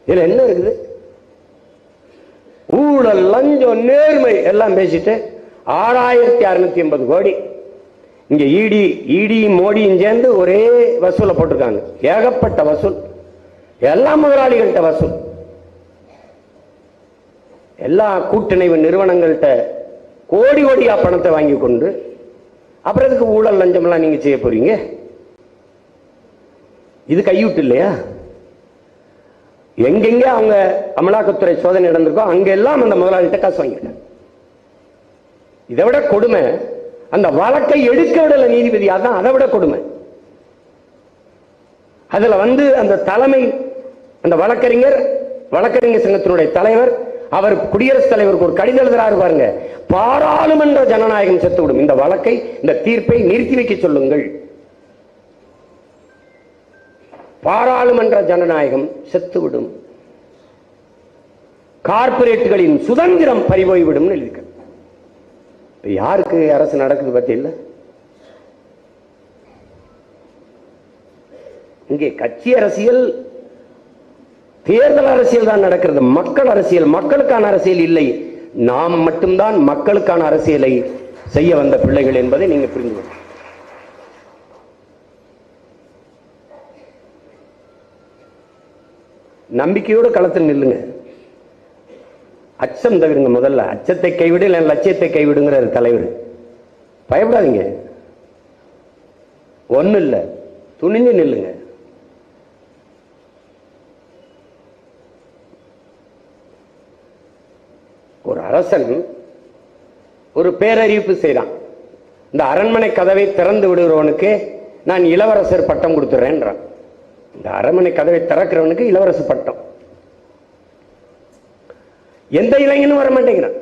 இதுல என்ன இருக்குது? ஊழல், லஞ்சம், நேர்மை எல்லாம் பேசிட்டு 6680 கோடி இங்க இடி மோடியும் சேர்ந்து ஒரே வசூலை போட்டிருக்காங்க. ஏகப்பட்ட வசூல், எல்லா முதலாளிகள்கிட்ட வசூல், எல்லா கூட்டிணைவு நிறுவனங்கள்கிட்ட கோடி கோடியா பணத்தை வாங்கி கொண்டு அப்புறம் இதுக்கு ஊழல் லஞ்சம் எல்லாம் நீங்க செய்ய போறீங்க? இது கையூட்டு இல்லையா? எங்கெங்க அவங்க அமலாக்கத்துறை சோதனை நடந்திருக்கோ அங்கெல்லாம் அந்த முதலாளிகிட்ட காசு வாங்கியிருக்காங்க. இதை விட கொடுமை, அந்த வழக்கை எடுக்க விடல நீதிபதி. அதான் அதை விட கொடுமை. அதுல அந்த தலைமை, அந்த வழக்கறிஞர் சங்கத்தினுடைய தலைவர், அவர் குடியரசுத் தலைவருக்கு ஒரு கடிதம் எழுதுறாரு பாருங்க. பாராளுமன்ற ஜனநாயகம் செத்துவிடும், இந்த வழக்கை, இந்த தீர்ப்பை நிறுத்தி வைக்க சொல்லுங்கள். பாராளுமன்ற ஜனநாயகம் செத்துவிடும், கார்பரேட்டுகளின் சுதந்திரம் பறிபோய்விடும் எழுதிக்க. யாருக்கு அரசு நடக்குது பத்தி இல்ல? இங்கே கட்சி அரசியல், தேர்தல் அரசியல் தான் நடக்கிறது. மக்கள் அரசியல், மக்களுக்கான அரசியல் இல்லை. நாம் மட்டும்தான் மக்களுக்கான அரசியலை செய்ய வந்த பிள்ளைகள் என்பதை நீங்க புரிந்து கொள்ள. நம்பிக்கையோடு களத்தில் நில்லுங்க. அச்சம் தவிருங்க. முதல்ல அச்சத்தை கைவிடு, இல்லை லட்சியத்தை கைவிடுங்கிற தலைவர். பயப்படாதீங்க, ஒண்ணு இல்ல, துணிஞ்சு நில்லுங்க. ஒரு அரசன் ஒரு பேரறிவிப்பு செய்யறான். இந்த அரண்மனை கதவை திறந்து விடுகிறவனுக்கு நான் இளவரசர் பட்டம் கொடுத்துறேன்றான். இந்த அரண்மனை கதவை திறக்கிறவனுக்கு இளவரசர் பட்டம். எந்த இளைஞனும் வர மாட்டேங்கிறான்.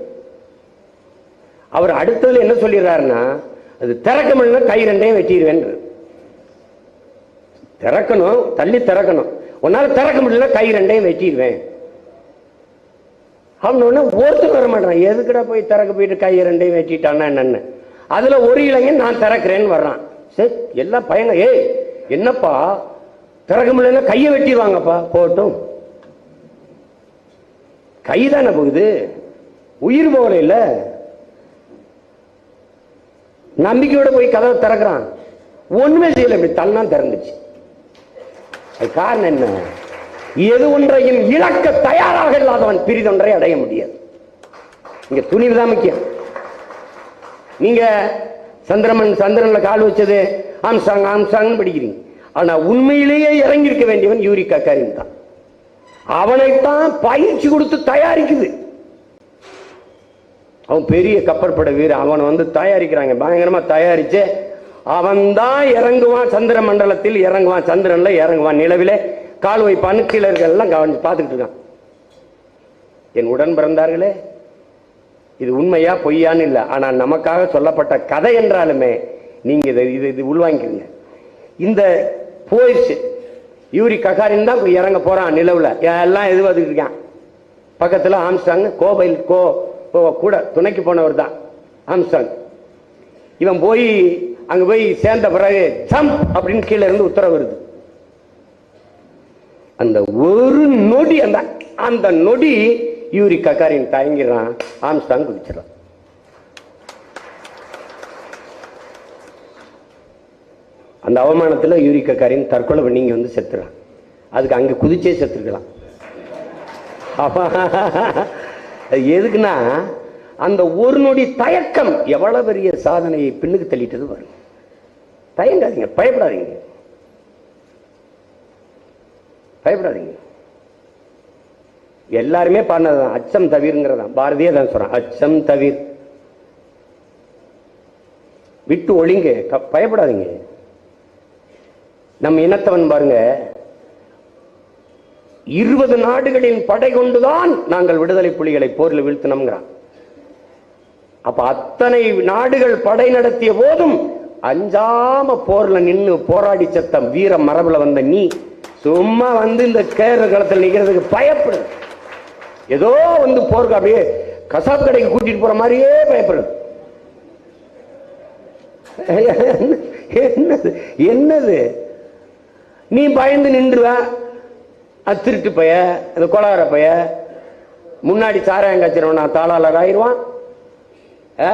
அவர் அடுத்ததுல என்ன சொல்லிடுறாருன்னா, அது திறக்க முடியல கை ரெண்டையும் வெட்டிடுவேன். திறக்கணும், தள்ளி திறக்கணும். உன்னால திறக்க முடியல கை ரெண்டையும் வெட்டிடுவேன். அவனு ஒருத்தர் வர மாட்டான். எதுக்குடா போய் திறக்க போயிட்டு கை ரெண்டையும் வெட்டிட்டான்னா என்னன்னு. அதுல ஒரு இளைஞன் நான் திறக்கிறேன்னு வர்றான். சரி, எல்லாம் பயங்க, ஏய் என்னப்பா திறக்க முடியல கையை வெட்டிடுவாங்கப்பா, போட்டும். கைதான போகுது, உயிர் போகல. இல்ல, நம்பிக்கையோட போய் கதவை திறக்கிறான். ஒண்ணுமே செய்யல, இப்படி தள்ளா திறந்துச்சு. காரணம் என்ன? எது ஒன்றையும் இழக்க தயாராக இல்லாதவன் பிரிதொன்றை அடைய முடியாது. இங்க துணிவுதான் முக்கியம். நீங்க சந்திரன்ல கால் வச்சது ஆம்ஸ்ட்ராங் படிக்கிறீங்க. ஆனா உண்மையிலேயே இறங்கி இருக்க வேண்டியவன் யூரி ககாரின் தான். அவனைத்தான் பயிற்சி கொடுத்து தயாரிக்குது. அவன் பெரிய கப்பற்பட வீரன். அவன் தயாரிக்கிறாங்க, பயங்கரமா தயாரிச்சு அவன் தான் இறங்குவான், சந்திர மண்டலத்தில் இறங்குவான், சந்திரன்ல இறங்குவான், நிலவிலே கால் வைப்பான்னு கீழர்கள் எல்லாம் கவனிச்சு பார்த்துக்கிட்டு இருக்கான். என் உடன் பிறந்தார்களே, இது உண்மையா பொய்யான்னு இல்லை, ஆனா நமக்காக சொல்லப்பட்ட கதை என்றாலுமே நீங்க இது உள்வாங்கிக்கிறீங்க. இந்த போயிடுச்சு, யூரி ககாரின் தான் இறங்க போறான் நிலவுல, எல்லாம் எதிர்பார்த்துக்கிட்டு இருக்கான். பக்கத்துல ஆம்ஸ்ட்ராங் கூட துணைக்கு போனவர் தான் ஆம்ஸ்ட்ராங். இவன் போய் அங்க போய் சேர்ந்த பிறகு ஜம்ப் அப்படின்னு கீழே இருந்து உத்தரவு வருது. அந்த ஒரு நொடி, அந்த நொடி யூரி ககாரின் தயங்கிறான், ஆம்ஸ்ட்ராங் குதிச்சிடறான். அந்த அவமானத்துல யூரி ககாரின் தற்கொலை பண்ணி இங்க செத்துறான். அதுக்கு அங்க குதிச்சே செத்துருக்கலாம். எதுக்குன்னா அந்த ஒரு நொடி தயக்கம் எவ்வளவு பெரிய சாதனையை பின்னுக்கு தள்ளிட்டது வரும். தயங்காதீங்க, பயப்படாதீங்க, பயப்படாதீங்க. எல்லாருமே பாடினதுதான் அச்சம் தவிர்ங்கிறதான். பாரதியே தான் சொல்றான், அச்சம் தவிர், விட்டு ஒளிங்க, பயப்படாதீங்க. நம் இனத்தவன் பாருங்க, 20 நாடுகளின் படை கொண்டுதான் நாங்கள் விடுதலை புலிகளை போரில் வீழ்த்தினோம்ங்கிறான். அப்ப அத்தனை நாடுகள் படை நடத்திய போதும் அஞ்சாம போர்ல நின்று போராடி சத்தம் வீர மரபுல வந்த நீ சும்மா இந்த கேர களத்தில் நிக்கிறதுக்கு பயப்படு. ஏதோ போருக்கு அப்படியே கசாப் கடைக்கு கூட்டிட்டு போற மாதிரியே பயப்படுது. என்னது நீ பயந்து நின்றுவ, திருட்டு பைய, அந்த கொலார பைய, முன்னாடி சாராயம் காய்ச்சிருவா தாளாளர் ஆயிடுவான்,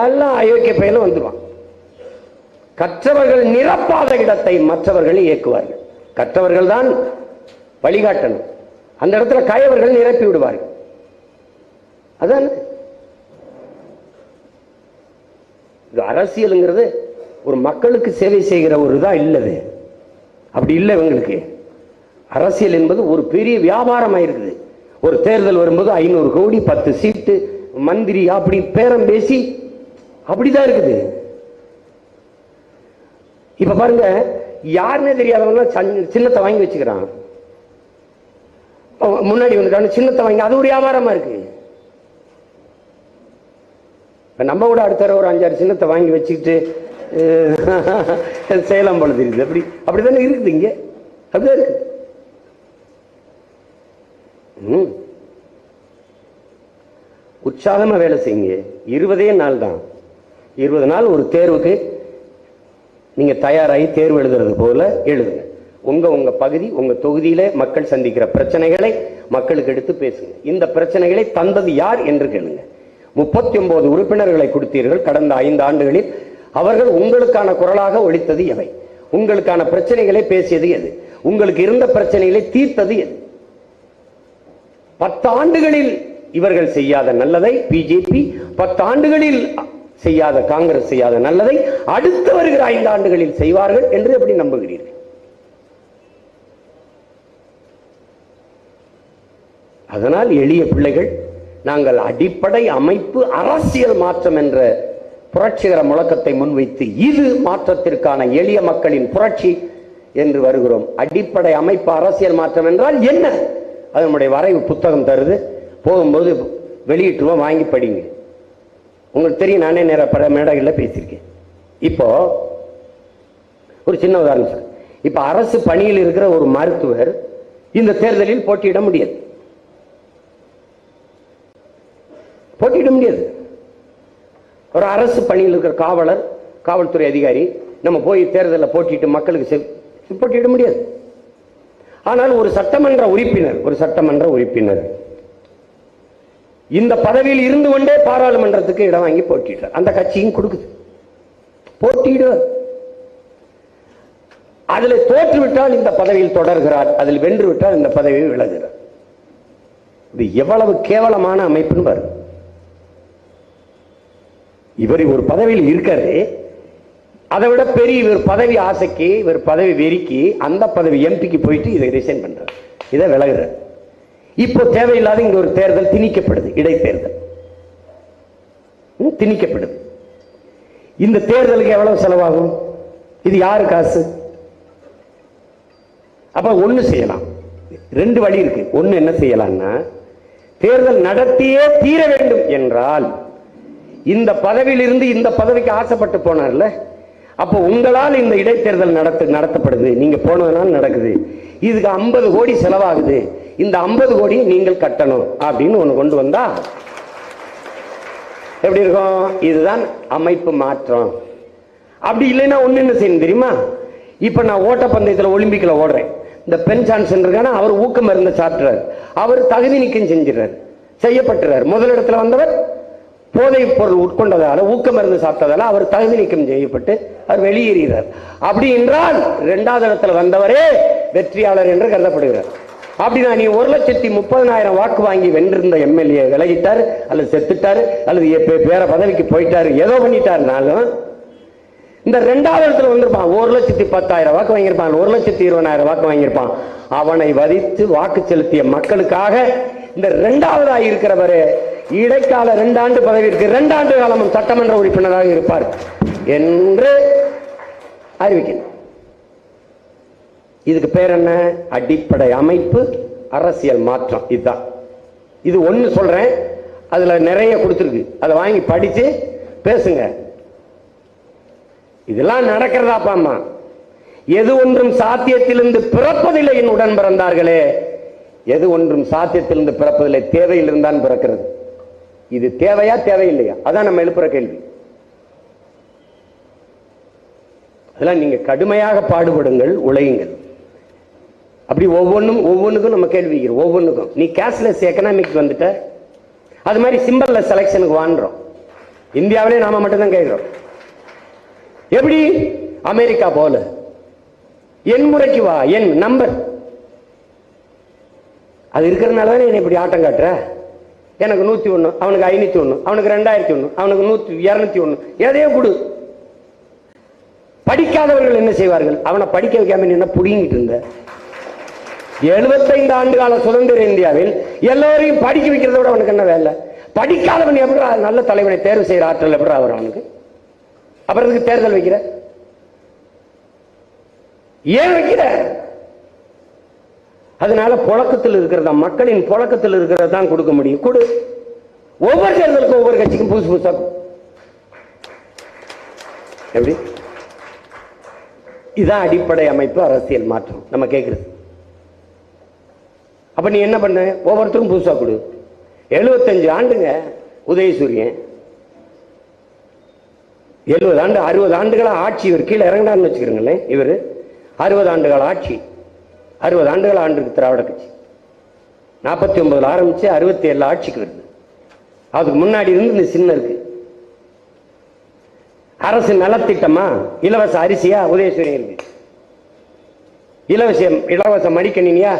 எல்லாம் அயோக்கிய பையில வந்துடுவான். கற்றவர்கள் நிரப்பாத இடத்தை மற்றவர்கள் இயக்குவார்கள். கற்றவர்கள் தான் வழிகாட்டணும். அந்த இடத்துல கயவர்கள் நிரப்பி விடுவார்கள். அதான் இது. அரசியலுங்கிறது ஒரு மக்களுக்கு சேவை செய்கிற ஒரு இதா இல்லது, அப்படி இல்லை இவங்களுக்கு. அரசியல் என்பது ஒரு பெரிய வியாபாரம் ஆயிருக்குது. ஒரு தேர்தல் வரும்போது 500 கோடி 10 சீட்டு மந்திரி அப்படி பேரம் பேசி அப்படிதான் இருக்குது. இப்ப பாருங்க, யாருன்னே தெரியாதவங்க சின்னத்தை வாங்கி வச்சுக்கிறான், முன்னாடி வந்துட்டான்னு சின்னத்தை வாங்கி, அது ஒரு வியாபாரமா இருக்கு. நம்ம கூட அடுத்த ஒரு 5-6 சின்னத்தை வாங்கி வச்சுக்கிட்டு சேலம் போல தெரியுது. அப்படித்தானே இருக்குது, இங்க அப்படிதான் இருக்கு. உற்சாகமா வேலை செய்யுங்க. 20 நாள் தான், 20 நாள் ஒரு தேர்வுக்கு நீங்க தயாராகி தேர்வு எழுதுறது போல எழுதுங்க. உங்க பகுதி, உங்க தொகுதியில மக்கள் சந்திக்கிற பிரச்சனைகளை மக்களுக்கு எடுத்து பேசுங்க. இந்த பிரச்சனைகளை தந்தது யார் என்று கேளுங்க. 39 உறுப்பினர்களை கொடுத்தீர்கள் கடந்த 5 ஆண்டுகளில். அவர்கள் உங்களுக்கான குரலாக ஒலித்தது எவை? உங்களுக்கான பிரச்சனைகளை பேசியது எது? உங்களுக்கு இருந்த பிரச்சனைகளை தீர்த்தது எது? 10 ஆண்டுகளில் இவர்கள் செய்யாத நல்லதை பிஜேபி, 10 ஆண்டுகளில் செய்யாத காங்கிரஸ் செய்யாத நல்லதை அடுத்து வருகிற 5 ஆண்டுகளில் செய்வார்கள் என்று எப்படி நம்புகிறீர்கள்? அதனால் எளிய பிள்ளைகள், நாங்கள் அடிப்படை அமைப்பு அரசியல் மாற்றம் என்ற புரட்சிகர முழக்கத்தை முன்வைத்து இது மாற்றத்திற்கான எளிய மக்களின் புரட்சி என்று வருகிறோம். அடிப்படை அமைப்பு அரசியல் மாற்றம் என்றால் என்ன? அது நம்முடைய வரைவு புத்தகம் தருது, போகும்போது வெளியிட்டுருவோம், வாங்கி படிங்க. உங்களுக்கு தெரியும், நானே நேர பல மேடைகளில் பேசியிருக்கேன். இப்போ ஒரு சின்ன உதாரணம் சார். இப்ப அரசு பணியில் இருக்கிற ஒரு மருத்துவர் இந்த தேர்தலில் போட்டியிட முடியாது. ஒரு அரசு பணியில் இருக்கிற காவலர், காவல்துறை அதிகாரி நம்ம போய் தேர்தலில் போட்டிட்டு மக்களுக்கு போட்டியிட முடியாது. ஆனால் ஒரு சட்டமன்ற உறுப்பினர் இந்த பதவியில் இருந்து கொண்டே பாராளுமன்றத்துக்கு இடம் வாங்கி போட்டிட்டார். அந்த கட்சியும் கொடுக்குது, போட்டியிடுவார். அதில் தோற்றுவிட்டால் இந்த பதவியில் தொடர்கிறார், அதில் வென்று விட்டால் இந்த பதவியை விலகுகிறார். இது எவ்வளவு கேவலமான அமைப்புன்னு பாருங்க. இவர் ஒரு பதவியில் இருக்காரு, அதை விட பெரிய இவர் பதவி ஆசைக்கு, இவர் பதவி வெறிக்கு அந்த பதவி எம்பிக்கு போயிட்டு இதை ரிசைன் பண்றார், இதை விலகுறார். இப்போ தேவையில்லாத இங்க ஒரு தேர்தல் திணிக்கப்படுது, இடைத்தேர்தல் திணிக்கப்படுது. இந்த தேர்தலுக்கு எவ்வளவு செலவாகும்? இது யாரு காசு? அப்ப ஒண்ணு செய்யலாம், ரெண்டு வழி இருக்கு. ஒண்ணு என்ன செய்யலாம்னா, தேர்தல் நடத்தியே தீர வேண்டும் என்றால், இந்த பதவியில் இருந்து இந்த பதவிக்கு ஆசைப்பட்டு போனார்ல, அப்போ உங்களால் இந்த இடைத்தேர்தல் நடத்தப்படுது, நீங்க போனதுனால நடக்குது, இதுக்கு 50 கோடி செலவாகுது, இந்த 50 கோடி நீங்கள் கட்டணும் அப்படின்னு ஒண்ணு கொண்டு வந்தா எப்படி இருக்கும்? இதுதான் அமைப்பு மாற்றம். அப்படி இல்லைன்னா ஒண்ணு என்ன செய்யணும் தெரியுமா? இப்ப நான் ஓட்டப்பந்தயத்தில் ஒலிம்பிக்ல ஓடுறேன், இந்த பென் ஜான்சன் இருக்கான, அவர் ஊக்க மருந்து சாப்பிட்டுறாரு, அவர் தகுதி நீக்கம் செஞ்சிடறாரு, செய்யப்பட்டுறாரு. முதலிடத்துல வந்தவர் போதை பொருள் உட்கொண்டதால, ஊக்க மருந்து சாப்பிட்டதால அவர் தகுதி நீக்கம் செய்யப்பட்டு அவர் வெளியேறுகிறார். அப்படி என்றால் 2வது இடத்துல வந்தவரே வெற்றியாளர் என்று கருதப்படுகிறார். அப்படின்னா நீ 1,30,000 வாக்கு வாங்கி வென்றிருந்த எம்எல்ஏ விலகிட்டார், அல்லது செத்துட்டாரு, அல்லது வேற பதவிக்கு போயிட்டாரு, ஏதோ பண்ணிட்டாருனாலும் இந்த 2வது இடத்துல வந்திருப்பான், 1,10,000 வாக்கு வாங்கியிருப்பான், 1,20,000 வாக்கு வாங்கியிருப்பான். அவனை வதித்து வாக்கு செலுத்திய மக்களுக்காக இந்த 2வதாக இருக்கிறவரே இடைக்கால 2 ஆண்டு பதவிக்கு 2 ஆண்டு காலமும் சட்டமன்ற உறுப்பினராக இருப்பார் என்று அறிவிக்கணும். இதுக்கு பேர் என்ன? அடிப்படை அமைப்பு அரசியல் மாற்றம். இதுதான். இது ஒண்ணு சொல்றேன், அதுல நிறைய கொடுத்துருக்கு, அதை வாங்கி படிச்சு பேசுங்க. இதெல்லாம் நடக்கிறதாப்பாமா? எது ஒன்றும் சாத்தியத்திலிருந்து பிறப்பதில்லை என் உடன் பிறந்தார்களே, எது ஒன்றும் சாத்தியத்திலிருந்து பிறப்பதில்லை, தேவையிலிருந்தான் பிறக்கிறது. இது தேவையா தேவையில்லையா? அதான் நம்ம எழுப்புற கேள்வி. அதெல்லாம் நீங்க கடுமையாக பாடுபடுங்கள், உழையுங்கள். அப்படி ஒவ்வொன்றுக்கும் நம்ம கேள்வி, ஒவ்வொன்றுக்கும். நீ கேஷ்லெஸ் எக்கனாமிக்ஸ் வந்துட்ட, அது மாதிரி சிம்பிள் செலக்ஷனுக்கு வாங்குறோம். இந்தியாவிலே நாம மட்டும்தான் கேட்கிறோம். எப்படி? அமெரிக்கா போல என் முறைக்கு வா, என் நம்பர் அது இருக்கிறதுனால தானே என்ன இப்படி ஆட்டம் காட்டுற. எனக்கு 101, அவனுக்கு 501, அவனுக்கு 2001, அவனுக்கு 201, எதையோ கொடு. படிக்காதவர்கள் என்ன செய்வார்கள்? அவனை படிக்க வைக்காம என்ன புடிங்கிட்டு இருந்த? 75 ஆண்டு கால சுதந்திர இந்தியாவில் எல்லோரையும் படிக்க வைக்கிறத விட அவனுக்கு என்ன வேலை? படிக்காதவன் எப்படி நல்ல தலைவனை தேர்வு செய்யற ஆற்றல் எப்படி அவர் அவனுக்கு? அப்புறம் தேர்தல் வைக்கிற? ஏன் வைக்கிற? அதனால புழக்கத்தில் இருக்கிறதா, மக்களின் புழக்கத்தில் இருக்கிறத தான் கொடுக்க முடியும். கொடு. ஒவ்வொரு தேர்தலுக்கும் ஒவ்வொரு கட்சிக்கும் புதுசு புதுசா. எப்படி? இதான் அடிப்படை அமைப்பு அரசியல் மாற்றம் நம்ம கேட்கிறது. அப்ப நீ என்ன பண்ண? ஒவ்வொருத்தரும் புதுசா கொடு. 75 ஆண்டுங்க உதயசூரியன், 70 ஆண்டு 60 ஆண்டுகளா ஆட்சி. இவர் கீழே இறங்கினார்னு வச்சுக்கிறீங்களேன், இவர் 60 ஆண்டுகள் ஆட்சி, 60 ஆண்டுகள் ஆண்டு திராவிட கட்சி 49 ஆரம்பிச்சு 67 ஆட்சிக்கு வருது. அதுக்கு முன்னாடி இருந்து இந்த சின்ன இருக்கு. அரசு நலத்திட்டமா, இலவச அரிசியா உதயசூரியன் இருக்கு, இலவச மடிக்கணினியா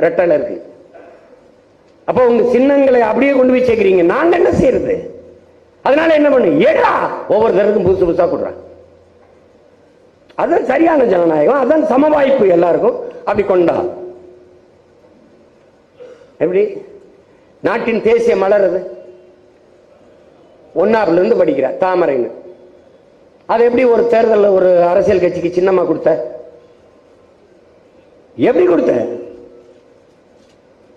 ரெட்டல இருக்கு. அப்போ உங்க சின்னங்களை அப்படியே கொண்டு போய் சேர்க்கிறீங்க, நாங்க என்ன செய்யறது? அதனால என்ன பண்ணு, ஏடா ஒவ்வொரு தரத்துக்கும் புதுசு புதுசா கொடுறாங்க. அதான் சரியான ஜனநாயகம், அதான் சம வாய்ப்பு எல்லாருக்கும். அப்படி கொண்டா எப்படி? நாட்டின் தேசிய மலர் அது 1ஆப்ல இருந்து படிக்கிற தாமரைன்னு, அது எப்படி ஒரு தேர்தல் ஒரு அரசியல் கட்சிக்கு சின்னமா கொடுத்த? எப்படி கொடுத்த?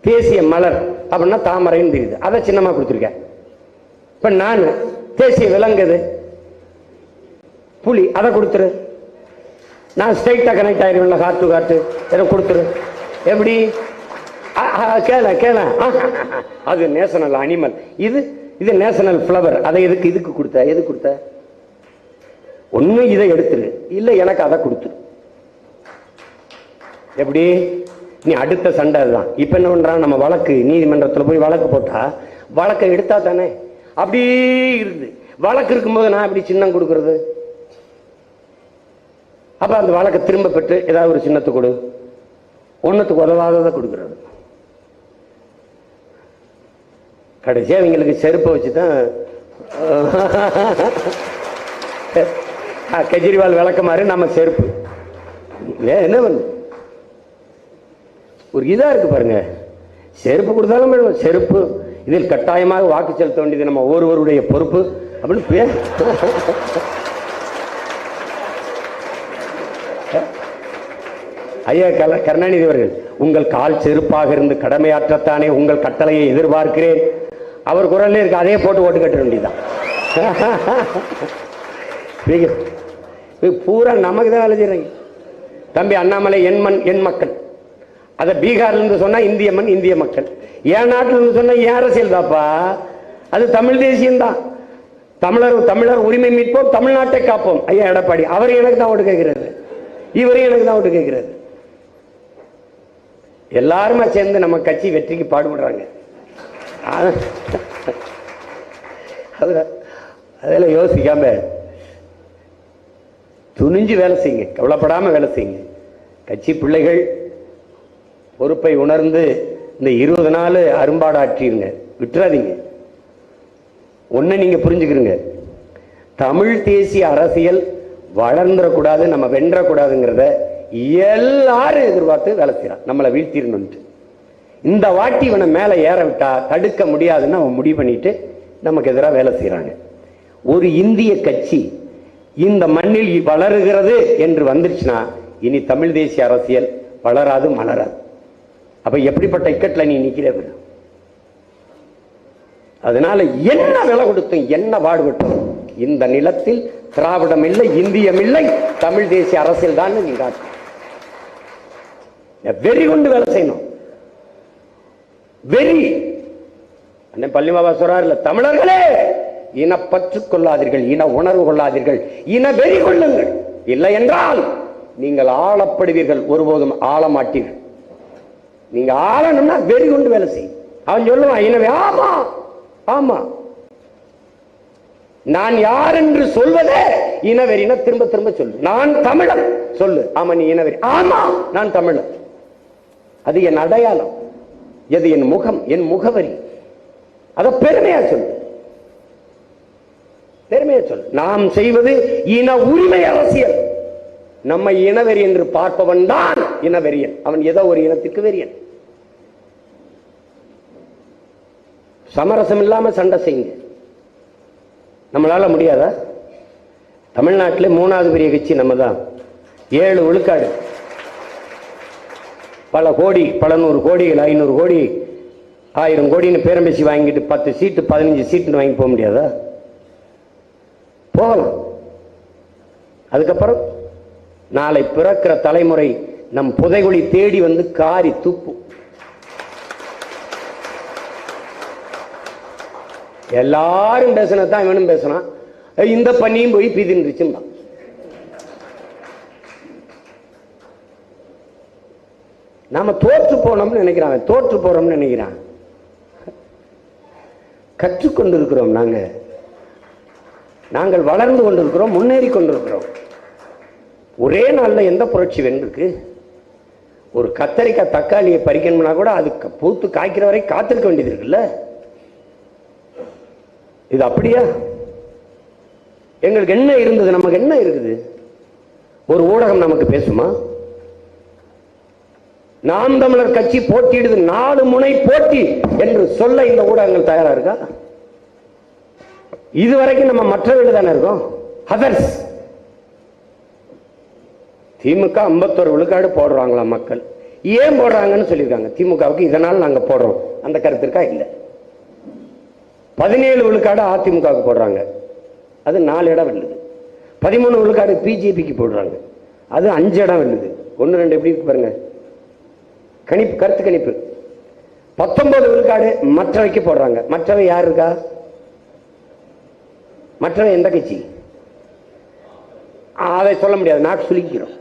தேசிய மலர் அப்படின்னா தாமரைன்னு தெரியுது, அதை சின்னமா கொடுத்துருக்க. இப்ப நான் தேசிய விலங்குது புலி, அதை கொடுத்துரு. நான் ஸ்ட்ரைட்டா கனெக்ட் ஆயிருவேன், ஹார்ட் டு ஹார்ட் எனக்கு கொடுத்துரு. எப்படி? கேள அது நேஷனல் அனிமல், இது நேஷனல் ஃபிளவர். அதை இதுக்கு கொடுத்த? எது கொடுத்த? ஒண்ணு இதை எடுத்துரு, இல்ல எனக்கு அதை கொடுத்துரு. எப்படி? நீ அடுத்த சண்டை தான். இப்ப என்ன பண்றான், நம்ம வழக்கு நீதிமன்றத்தில் போய் வழக்கு போட்டா வழக்கை எடுத்தா தானே. அப்படியே இருந்து வழக்கு இருக்கும்போது நான் எப்படி சின்னம் கொடுக்கறது? அப்ப அந்த வழக்கை திரும்ப பெற்று ஏதாவது ஒரு சின்னத்தை கொடு, ஒன்னுத்துக்கு உதவாததை கொடுக்குறது. கடைசியா அவங்களுக்கு செருப்பை வச்சுதான் கெஜ்ரிவால் விளக்கமாறு நம்ம செருப்பு என்ன பண்ணு ஒரு இதா இருக்கு பாருங்க. செருப்பு கொடுத்தாலும் செருப்பு இதில் கட்டாயமாக வாக்கு செலுத்த வேண்டியது நம்ம ஒருவருடைய பொறுப்பு அப்படின்னு ஐயா கருணாநிதி அவர்கள், உங்கள் கால் செருப்பாக இருந்து கடமையாற்றத்தானே உங்கள் கட்டளையை எதிர்பார்க்கிறேன். அவர் குரல்ல இருக்கு, அதே போட்டு ஓட்டு கட்ட வேண்டியதான். பூரா நமக்கு தான் வேலை செய்யறாங்க. தம்பி அண்ணாமலை என் மண் என் மக்கள், அதை பீகார்ல இருந்து சொன்னா இந்திய மண் இந்திய மக்கள், என் நாட்டில் இருந்து சொன்னா ஏன் அரசியல் தாப்பா, அது தமிழ் தேசியம் தான். தமிழர் உரிமை மீட்போம், தமிழ்நாட்டை காப்போம். ஐயா எடப்பாடி அவர் எனக்கு தான் ஓட்டு கேட்கிறாரு, இவரையும் எனக்கு தான் ஓட்டு கேட்கிறாரு. எல்லாருமே சேர்ந்து நம்ம கட்சி வெற்றிக்கு பாடுபடுறாங்க. அதெல்லாம் யோசிக்காம துணிஞ்சு வேலை செய்யுங்க, கவலைப்படாம வேலை செய்யுங்க. கட்சி பிள்ளைகள் பொறுப்பை உணர்ந்து இந்த 20 நாள் அரும்பாடாற்றிருங்க, விட்டுறாதீங்க. ஒன்னு நீங்க புரிஞ்சுக்கிறீங்க, தமிழ் தேசிய அரசியல் வளர்ந்துடக்கூடாது, நம்ம வென்றக்கூடாதுங்கிறத எல்லாரும் எதிர்பார்த்து வேலை செய்யறான், நம்மளை வீழ்த்திடணும். இந்த வாட்டி இவனை மேல ஏற விட்டா தடுக்க முடியாதுன்னு அவன் முடிவு பண்ணிட்டு நமக்கு எதிராக வேலை செய்யறாங்க. ஒரு இந்திய கட்சி இந்த மண்ணில் வளருகிறது என்று வந்துருச்சுன்னா இனி தமிழ் தேசிய அரசியல் வளராது, மலராது. அப்ப எப்படிப்பட்ட இக்கட்ல நீ நிக்கிற? அதனால என்ன விலை கொடுத்தும் என்ன பாடுபட்டும் இந்த நிலத்தில் திராவிடம் இல்லை, இந்தியம் இல்லை, தமிழ் தேசிய அரசியல் தான் நீ காட்டு. வெறி கொண்டு வேலை செய்யணும். வெறி பள்ளி பாபா சொல்றாருல, தமிழர்களே இனப்பற்று கொள்ளாதீர்கள், இன உணர்வு கொள்ளாதீர்கள், இன வெறி கொள்ளுங்கள், இல்லை என்றால் நீங்கள் ஆளப்படுவீர்கள், ஒருபோதும் ஆள மாட்டீர்கள். நீங்க ஆளணும்னா வெறி கொண்டு வேலை செய்யும். அவன் சொல்லுவான் இனவே, ஆமா ஆமா நான் யார் என்று சொல்வதே இனவெறின திரும்ப திரும்ப சொல்லு. நான் தமிழன் சொல்லு, ஆமா நீ இனவெறி, ஆமா நான் தமிழன். அது என் அடையாளம், எது என் முகம், என் முகவரி. அத பெருமையா சொல்லு, பெருமையா சொல்லு. நாம் செய்வது இன உரிமை அரசியல். நம்ம இனவெறி என்று பார்ப்பவன் தான் இனவெறியன். அவன் ஏதோ ஒரு இனத்திற்கு வெறியன். சமரசம் இல்லாம சண்டை செய்யுங்க. நம்மளால முடியாதா? தமிழ்நாட்டில் 3வது பெரிய கட்சி நம்ம தான். 7 விழுக்காடு, பல கோடி, பல 100 கோடிகள், 500 கோடி, 1000 கோடின்னு பேரம் பேசி வாங்கிட்டு 10 சீட்டு 15 சீட்டு வாங்கி போக முடியாதா? போகலாம். அதுக்கப்புறம் நாளை பிறக்கிற தலைமுறை நம் புதைகுழி தேடி வந்து காரி துப்பு. எல்லாரும் பேசினதான் இவனும் பேசினான், இந்த பண்ணியும் போய் பீதின்றுச்சுன்னா. நாம தோற்று போனோம்னு நினைக்கிறான், தோற்று போறோம்னு நினைக்கிறான். கற்றுக்கொண்டிருக்கிறோம், நாங்கள் வளர்ந்து கொண்டிருக்கிறோம், முன்னேறி கொண்டிருக்கிறோம். ஒரே நாள்ல எந்த புரட்சி வென்றிருக்கு? ஒரு கத்தரிக்காய் தக்காளியை பறிக்கணும்னா கூட அது பூத்து காய்க்கிற வரை காத்திருக்க வேண்டியது இருக்குல்ல. இது அப்படியா? எங்களுக்கு என்ன இருந்தது, நமக்கு என்ன இருக்குது? ஒரு ஊடகம் நமக்கு பேசுமா? நாம் தமிழர் கட்சி போட்டியிடுது, 4 முனை போட்டி என்று சொல்ல இந்த ஊடகங்கள் தயாரா இருக்கா? இதுவரைக்கும் நம்ம மற்றவர்கள் தானே இருக்கோம், அதர்ஸ். திமுக 51 விழுக்காடு போடுறாங்களா மக்கள்? ஏன் போடுறாங்கன்னு சொல்லியிருக்காங்க. திமுகவுக்கு இதனால் நாங்க போடுறோம், அந்த கருத்திற்கா இல்ல. 17 விழுக்காடு அதிமுகவுக்கு போடுறாங்க, அது 4 இடம் வெல்லுது. 13 விழுக்காடு பிஜேபிக்கு போடுறாங்க, அது 5 இடம் வெல்லுது. 1 2 எப்படி இருக்கு பாருங்க கணிப்பு, கருத்து கணிப்பு. 19 விழுக்காடு மற்றவைக்கு போடுறாங்க. மற்றவை யார் இருக்கா? மற்றவை எந்த கட்சி? அதை சொல்ல முடியாது, நான் சுலிக்கிறோம்.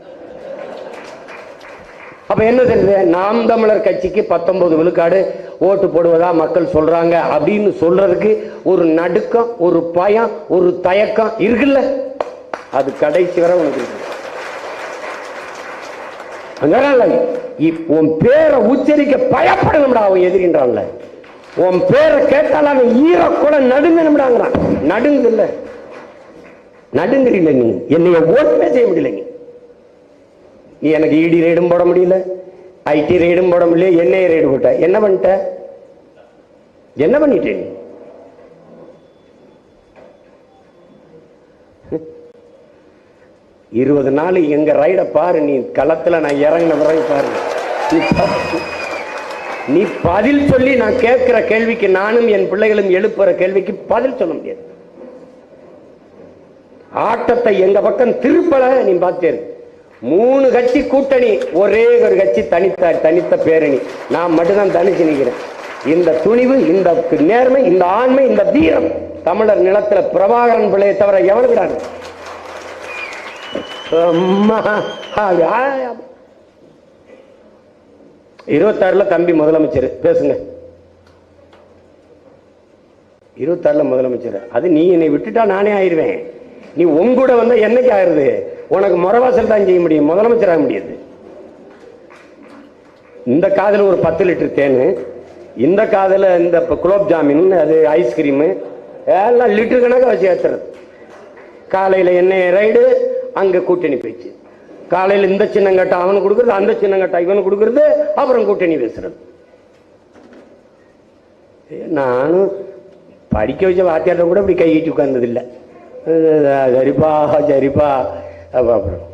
அப்ப என்ன தெரியுது? நாம் தமிழர் கட்சிக்கு 19 விழுக்காடு ஓட்டு போடுவதா மக்கள் சொல்றாங்க அப்படின்னு சொல்றதுக்கு ஒரு நடுக்கம், ஒரு பயம், ஒரு தயக்கம் இருக்குல்ல. அது கடைசி வரை உனக்கு இருக்கு. உன் பேரை உச்சரிக்க பயப்படணும்டா அவன் எதிரின்றான்ல. உன் பேரை கேட்டால் அவன் ஈர கூட நடுங்கணும்டாங்கிறான். நடுங்கு இல்ல, நடுங்குறீல நீ. என்னைய ஓட்டுமே செய்ய முடியல. நீ எனக்கு இடி ரெய்டும் போட முடியல, ஐடி ரெய்டும் போட முடியல, என்னைய ரெய்டு போட்ட. என்ன பண்ணிட்ட? என்ன பண்ணிட்ட நீ? 20 நாள் எங்க ரைட பாரு. நீ களத்துல நான் இறங்கின பிறகு பாரு. நீ பதில் சொல்லி நான் கேட்கிற கேள்விக்கு, நானும் என் பிள்ளைகளும் எழுப்புற கேள்விக்கு பதில் சொல்ல முடியாது. ஆட்டத்தை எங்க பக்கம் திருப்பல. நீ பார்த்தே 3 கட்சி கூட்டணி, ஒரே ஒரு கட்சி தனித்த பேரணி. நான் மட்டும்தான் தனிச்சு நிற்கிறேன். இந்த துணிவு, இந்த நேர்மை, இந்த ஆண்மை, இந்த தீரம் தமிழர் நிலத்துல பிரபாகரன் பிள்ளையை தவிர எவனு விடாது. 26 தம்பி முதலமைச்சர். பேசுங்க. 26 முதலமைச்சர். அது நீ என்னை விட்டுட்டா நானே ஆயிருவேன். நீ உங்கூட வந்தா என்னைக்கு ஆயிருது? உனக்கு முறவாசல் தான் செய்ய முடியும், முதலமைச்சர் ஆக முடியாது. இந்த காதல ஒரு 10 லிட்டர் தேனு, இந்த காதல இந்த குலோப் ஜாமின், அது ஐஸ்கிரீமு எல்லாம் லிட்டர் கணக்காக வச்சு ஏத்துறது. காலையில என்ன ரைடு, அங்க கூட்டணி பேச்சு. காலையில் இந்த சின்னங்கட்டை அவனு கொடுக்கறது, அந்த சின்னங்கட்டை இவனு கொடுக்கறது, அப்புறம் கூட்டணி பேசுறது. நானும் படிக்க வச்ச வாத்தியார்ட்ட கூட இப்படி கையிட்டு உட்கார்ந்தது இல்லை. சரிப்பா சரிப்பா. அப்புறம்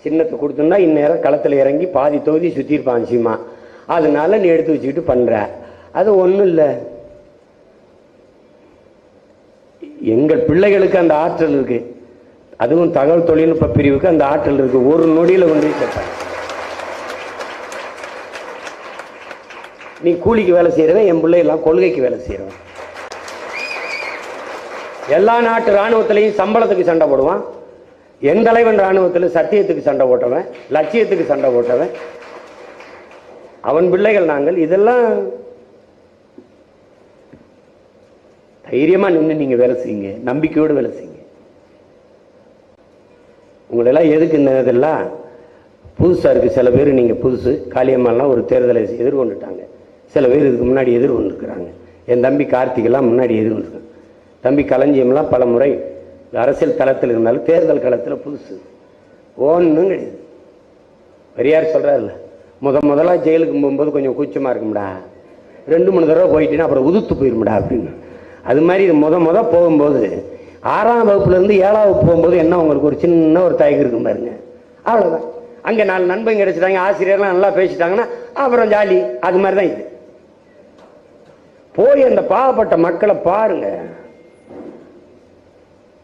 சின்னத்தை கொடுத்தோம்னா இந்நேரம் களத்தில் இறங்கி பாதி தொகுதி சுற்றிருப்பான் சீமா. அதனால நீ எடுத்து வச்சுக்கிட்டு பண்ற. அது ஒன்றும் இல்லை. எங்கள் பிள்ளைகளுக்கு அந்த ஆற்றல் இருக்கு. அதுவும் தகவல் தொழில்நுட்ப பிரிவுக்கு அந்த ஆற்றல் இருக்கு. ஒரு நொடியில கொண்டு சேர்ப்பாங்க. நீ கூலிக்கு வேலை செய்யறவன், என் பிள்ளை எல்லாம் கொள்கைக்கு வேலை செய்யறவன். எல்லா நாட்டு ராணுவத்திலையும் சம்பளத்துக்கு சண்டை போடுவான். என் தலைவன் ராணுவத்தில் சத்தியத்துக்கு சண்டை போட்டவன், லட்சியத்துக்கு சண்டை போட்டவன். அவன் பிள்ளைகள் நாங்கள். இதெல்லாம் தைரியமா நின்று நீங்க வேலை செய்யுங்க, நம்பிக்கையோடு வேலை செய்யுங்க. உங்களெல்லாம் எதுக்கு இந்த இதெல்லாம் புதுசா இருக்கு. சில பேர் நீங்க புதுசு. காளியம்மாலாம் ஒரு தேர்தலை எதிர்கொண்டுட்டாங்க. சில பேர் இதுக்கு முன்னாடி எதிர்கொண்டிருக்கிறாங்க. என் தம்பி கார்த்திகெல்லாம் முன்னாடி எதிர்கொண்டிருக்காங்க. தம்பி களஞ்சியம்லாம் பல முறை அரசியல் தளத்தில் இருந்தாலும் தேர்தல் களத்தில் புதுசு. ஒன்றும் கிடையாது. பெரியார் சொல்றாருல்ல, முதல்ல ஜெயிலுக்கு போகும்போது கொஞ்சம் கூச்சமா இருக்கும்டா, 2-3 தடவை போயிட்டீங்கன்னா அப்புறம் உதுத்து போயிரும்டா அப்படின்னு. அது மாதிரி இது போகும்போது 6ஆம் வகுப்புல இருந்து 7ஆம் வகுப்பு போகும்போது என்ன உங்களுக்கு ஒரு சின்ன ஒரு தயக்கம் இருக்கும் பாருங்க. அவ்வளவுதான். அங்க 4 நண்பங்க கிடைச்சிட்டாங்க, ஆசிரியர்லாம் நல்லா பேசிட்டாங்கன்னா அப்புறம் ஜாலி. அது மாதிரிதான் இது. போய் அந்த பாவப்பட்ட மக்களை பாருங்க,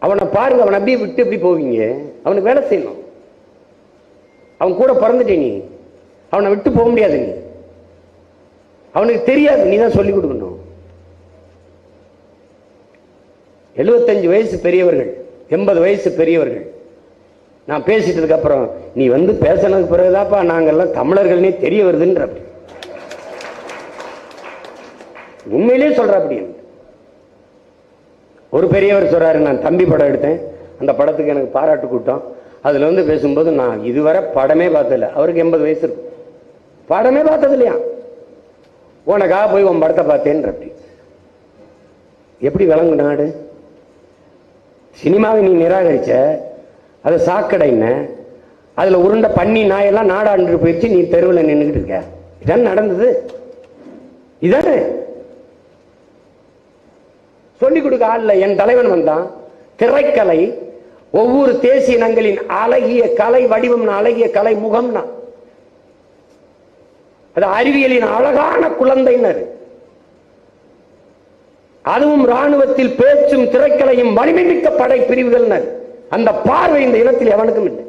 அவனை பாருங்க. அவனை அப்படியே விட்டு எப்படி போவீங்க? அவனுக்கு வேலை செய்யணும். அவன் கூட பிறந்துட்டே நீ. அவனை விட்டு போக முடியாது. நீ அவனுக்கு தெரியாது, நீ தான் சொல்லிக் கொடுக்கணும். 75 வயசு பெரியவர்கள், 80 வயசு பெரியவர்கள். நான் பேசிட்டதுக்கு அப்புறம் நீ பேசினதுக்கு பிறகுதாப்பா நாங்கெல்லாம் தமிழர்கள்னே தெரிய வருதுன்ற. உண்மையிலே சொல்ற. அப்படி ஒரு பெரியவர் சொல்றாரு, நான் தம்பி படம் எடுத்தேன், அந்த படத்துக்கு எனக்கு பாராட்டு கூட்டம். அதுல பேசும்போது நான் இதுவரை படமே பார்த்ததில்லை. அவருக்கு 80 வயசு இருக்கும், படமே பார்த்தது இல்லையா. உனக்காக போய் உன் படத்தை பார்த்தேன்ற. எப்படி விளங்கு நாடு? சினிமாவை நீ நிராகரிச்ச, அதை சாக்கடைன்னு, அதுல உருண்ட பண்ணி நாயெல்லாம் நாடாண்டு போயிடுச்சு. நீ தெருவில் நின்றுகிட்டு இருக்க. இதான் நடந்தது. இதானே சொல்லிக் கொடுக்க ஆள். என் தலைவன் வந்தான். திரைக்கலை ஒவ்வொரு தேசிய இனங்களின் அழகிய கலை வடிவம், அழகிய கலை முகம்னா, அது அறிவியலின் அழகான குழந்தைனர். அதுவும் ராணுவத்தில் பேச்சும் திரைக்கலையும் வலிமை மிக்க படை பிரிவுகள். அந்த பார்வை இந்த இனத்தில் எவனுக்கும் இல்லை.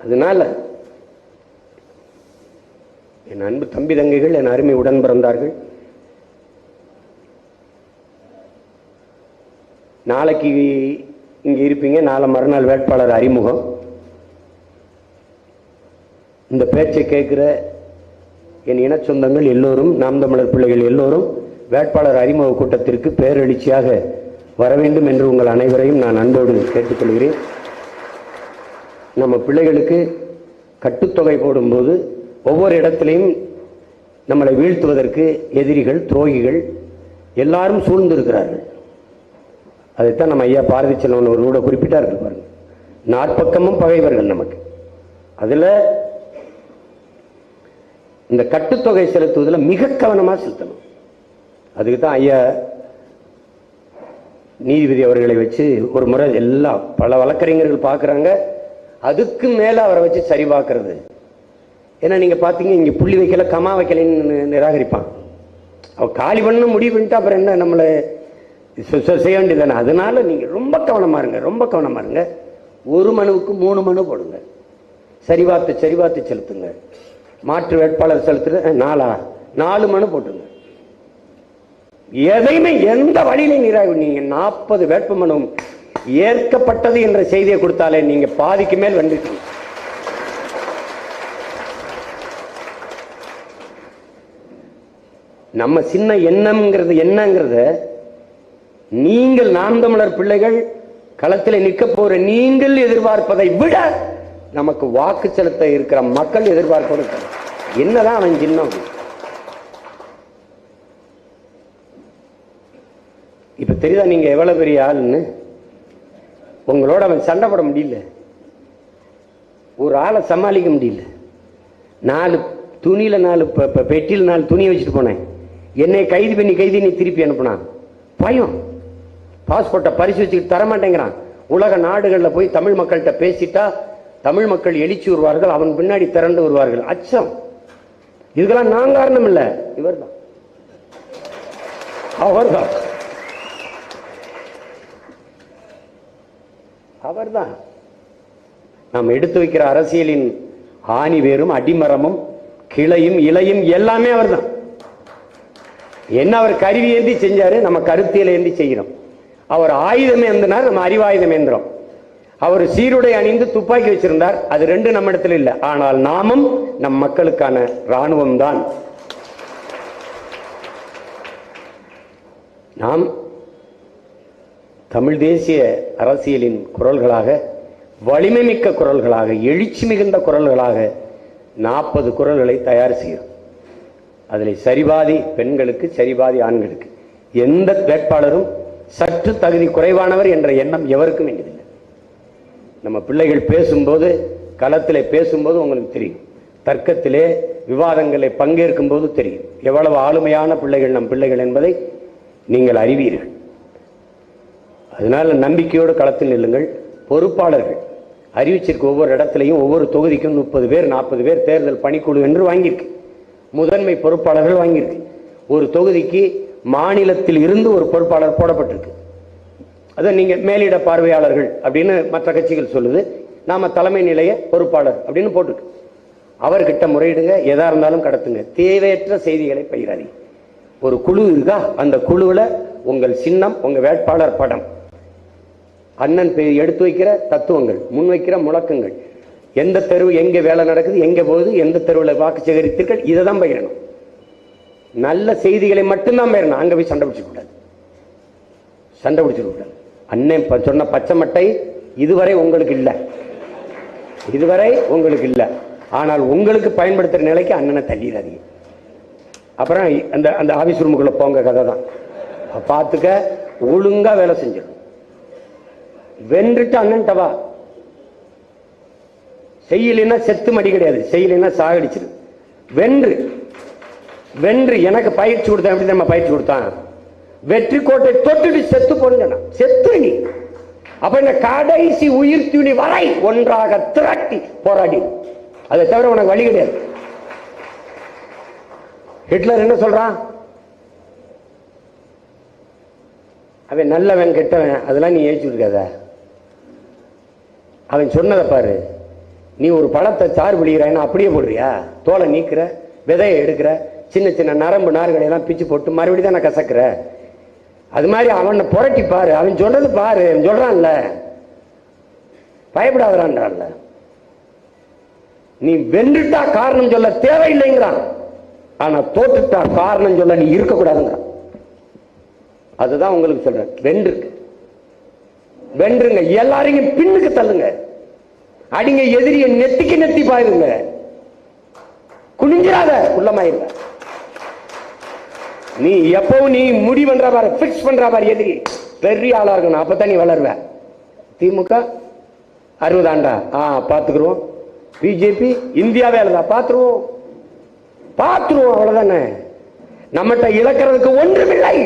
அதனால என் அன்பு தம்பி தங்கைகள், என் அருமை உடன் பிறந்தார்கள், நாளைக்கு இங்க இருப்பீங்க. நாளை மறுநாள் வேட்பாளர் அறிமுகம். இந்த பேச்சை கேட்கிற என் இன சொந்தங்கள் எல்லோரும், நாம் தமிழர் பிள்ளைகள் எல்லோரும் வேட்பாளர் அறிமுக கூட்டத்திற்கு பேரெழுச்சியாக வர வேண்டும் என்று உங்கள் அனைவரையும் நான் அன்போடு கேட்டுக்கொள்கிறேன். நம்ம பிள்ளைகளுக்கு கட்டுத்தொகை போடும்போது ஒவ்வொரு இடத்திலையும் நம்மளை வீழ்த்துவதற்கு எதிரிகள், துரோகிகள் எல்லாரும் சூழ்ந்திருக்கிறார்கள். அதைத்தான் நம்ம ஐயா பாரதி செல்வன் ஒரு கூட குறிப்பிட்டார்கள் பாருங்க. நாற்பக்கமும் பகைவர்கள் நமக்கு. அதில் இந்த கட்டுத்தொகை செலுத்துவதில் மிக கவனமாக செலுத்தணும். அதுக்கு தான் ஐயா நீதிபதி அவர்களை வச்சு ஒரு முறை எல்லாம் பல வழக்கறிஞர்கள் பார்க்குறாங்க. அதுக்கு மேலே அவரை வச்சு சரி பார்க்கறது. ஏன்னா நீங்கள் பார்த்தீங்க, இங்கே புள்ளி வைக்கல, கமா வைக்கலைன்னு நிராகரிப்பான். அவள் காலி பண்ண முடிவு பண்ணிட்டு அப்புறம் என்ன நம்மளை செய்ய வேண்டியதானே. அதனால நீங்கள் ரொம்ப கவனமாக இருங்க, ரொம்ப கவனமாக இருங்க. ஒரு மனுவுக்கு 3 மனு போடுங்க. சரிபார்த்து செலுத்துங்க. மாற்று வேட்பாளர் செலுத்துற 4 மனு போட்டுங்க. எதையுமே எந்த வழியிலையும் நிராகரி. நீங்க 40 வேட்புமனு ஏற்கப்பட்டது என்ற செய்தியை கொடுத்தாலே நீங்க பாதிக்கு மேல் வந்துட்டீங்க. நம்ம சின்ன என்னங்கிறத நீங்கள் நாம் தமிழர் பிள்ளைகள் களத்தில் நிற்க போற நீங்கள் எதிர்பார்ப்பதை விட நமக்கு வாக்கு செலுத்த இருக்கிற மக்கள் எதிர்பார்ப்பது என்னதான் அவன் சின்னம். இப்ப தெரியுதா நீங்க எவ்வளவு பெரிய ஆளுன்னு? உங்களோட அவன் சண்டை போட முடியல, ஒரு ஆளை சமாளிக்க முடியல. 4 துணியில 4 பெட்டியில் 4 துணியை வச்சுட்டு போனேன். என்னை கைது பண்ணி நீ திருப்பி அனுப்புனான். பயம். பாஸ்போர்ட்டை பரிசு வச்சுக்கிட்டு தரமாட்டேங்கிறான். உலக நாடுகளில் போய் தமிழ் மக்கள்கிட்ட பேசிட்டா தமிழ் மக்கள் எழுச்சி வருவார்கள், அவன் பின்னாடி திரண்டு வருவார்கள். அச்சம். இதுக்கெல்லாம் நான் காரணம் இல்லை, இவர்தான், அவர்தான். நாம் எடுத்து வைக்கிற அரசியலின் ஆணி வேரும் அடிமரமும் கிளையும் இலையும் எல்லாமே அவர்தான். என்ன அவர் கருவி ஏந்தி செஞ்சாரு, நம்ம கருத்தியலை ஏந்தி செய்கிறோம். அவர் ஆயுதம் ஏந்தினார், நம்ம அறிவாயுதம் ஏந்திரம். அவர் சீருடை அணிந்து துப்பாக்கி வச்சிருந்தார், அது 2 நம்ம இடத்துல இல்லை. ஆனால் நாமும் நம் மக்களுக்கான ராணுவம் தான். நாம் தமிழ் தேசிய அரசியலின் குரல்களாக, வலிமை மிக்க குரல்களாக, எழுச்சி மிகுந்த குரல்களாக 40 குரல்களை தயார் செய்கிறோம். அதில் சரிபாதி பெண்களுக்கு, சரிபாதி ஆண்களுக்கு. எந்த வேட்பாளரும் சற்று தகுதி குறைவானவர் என்ற எண்ணம் எவருக்கும் வேண்டியதில்லை. நம்ம பிள்ளைகள் பேசும்போது, களத்திலே பேசும்போது உங்களுக்கு தெரியும், தர்க்கத்திலே விவாதங்களை பங்கேற்கும் போது தெரியும் எவ்வளவு ஆளுமையான பிள்ளைகள் நம் பிள்ளைகள் என்பதை நீங்கள் அறிவீர்கள். அதனால நம்பிக்கையோடு களத்தில் நில்லுங்கள். பொறுப்பாளர்கள் அறிவிச்சிருக்கு, ஒவ்வொரு இடத்துலையும் ஒவ்வொரு தொகுதிக்கும் 30 பேர் 40 பேர் தேர்தல் பணிக்குழு என்று வாங்கியிருக்கு. முதன்மை பொறுப்பாளர்கள் வாங்கியிருக்கு. ஒரு தொகுதிக்கு மாநிலத்தில் இருந்து ஒரு பொறுப்பாளர் போடப்பட்டிருக்கு. அதை நீங்க மேலிட பார்வையாளர்கள் அப்படின்னு மற்ற கட்சிகள் சொல்லுது, நாம தலைமை நிலைய பொறுப்பாளர் அப்படின்னு போட்டுருக்கு. அவர்கிட்ட முறையிடுங்க, எதா இருந்தாலும் கடத்துங்க. தேவையற்ற செய்திகளை பகிராதீங்க. ஒரு குழு இருக்கா, அந்த குழுவில் உங்கள் சின்னம், உங்க வேட்பாளர் படம், அண்ணன் எடுத்து வைக்கிற தத்துவங்கள், முன்வைக்கிற முழக்கங்கள், எந்த தெருவு எங்கே வேலை நடக்குது, எங்கே போகுது, எந்த தெருவில் வாக்கு சேகரித்தீர்கள், இதை தான் பகிரணும். நல்ல செய்திகளை மட்டும்தான் பகிரணும். அங்கே போய் சண்டை பிடிச்சிக்கூடாது, சண்டை பிடிச்சிடக்கூடாது. அண்ணன் சொன்ன பச்சை மட்டை இதுவரை உங்களுக்கு இல்லை, இதுவரை உங்களுக்கு இல்லை. ஆனால் உங்களுக்கு பயன்படுத்துகிற நிலைக்கு அண்ணனை தள்ளிடாதீங்க. அப்புறம் அந்த ஆபீஸ் ரூமுக்குள்ள போங்க கதை தான். பார்த்துக்க, ஒழுங்கா வேலை செஞ்சிடும். வென்றுட்டு அண்ணன் வா. செய்யலைன்னா செத்து மடி கிடையாது, செய்யலைன்னா சாகடிச்சிரு. வென்று வென்று எனக்கு பயிற்சி கொடுத்தேன். எப்படி நம்ம பயிற்சி கொடுத்தான்? வெற்றி கோட்டை தொட்டுட்டு செத்து போடுங்க. செத்து நீ அப்ப இந்த கடைசி உயிர் துணி வரை ஒன்றாக திரட்டி போராடி. அதை தவிர உனக்கு வழி கிடையாது. ஹிட்லர் என்ன சொல்றான்? அவன் நல்லவன் கெட்டவன் அதெல்லாம் நீ ஏற்றி இருக்காத. அவன் சொன்னதை பாரு. நீ ஒரு பழத்தை சாறு பிடிக்கிறான்னு அப்படியே போடுறியா? தோலை நீக்கிற, விதையை எடுக்கிற, சின்ன சின்ன நரம்பு நார்களை எல்லாம் பிச்சு போட்டு மறுபடியும் தான் நான் கசக்குற. அது மாதிரி அவனை புரட்டி பாரு. அவன் சொல்றது பாரு. அவன் சொல்றான்ல, பயப்படாதான்ல. நீ வென்றுட்டா காரணம் சொல்ல தேவையில்லைங்கிறான். ஆனா தோற்றுட்டா காரணம் சொல்ல நீ இருக்கக்கூடாதுங்கிறான். அதுதான் உங்களுக்கு சொல்றேன். வென்று வென்றுங்க, எல்லாரையும் பின்னுக்கு தள்ளுங்க, அடிங்க, எதிரிய நெத்திக்கு நெத்தி பாருங்க, குனிஞ்சிராத, குள்ளமாயிருங்க. நீ எப்பவும் நீ முடி பண்ற பாரு, பிக்ஸ் பண்ற பாரு, எதிரி பெரிய ஆளா இருக்கணும், அப்பதான் நீ வளருவ. திமுக 60 ஆண்டா பாத்துக்கிறோம், பிஜேபி இந்தியாவே இல்லதா பாத்துருவோம், அவ்வளவுதானே. நம்மகிட்ட இழக்கிறதுக்கு ஒன்றுமில்லை,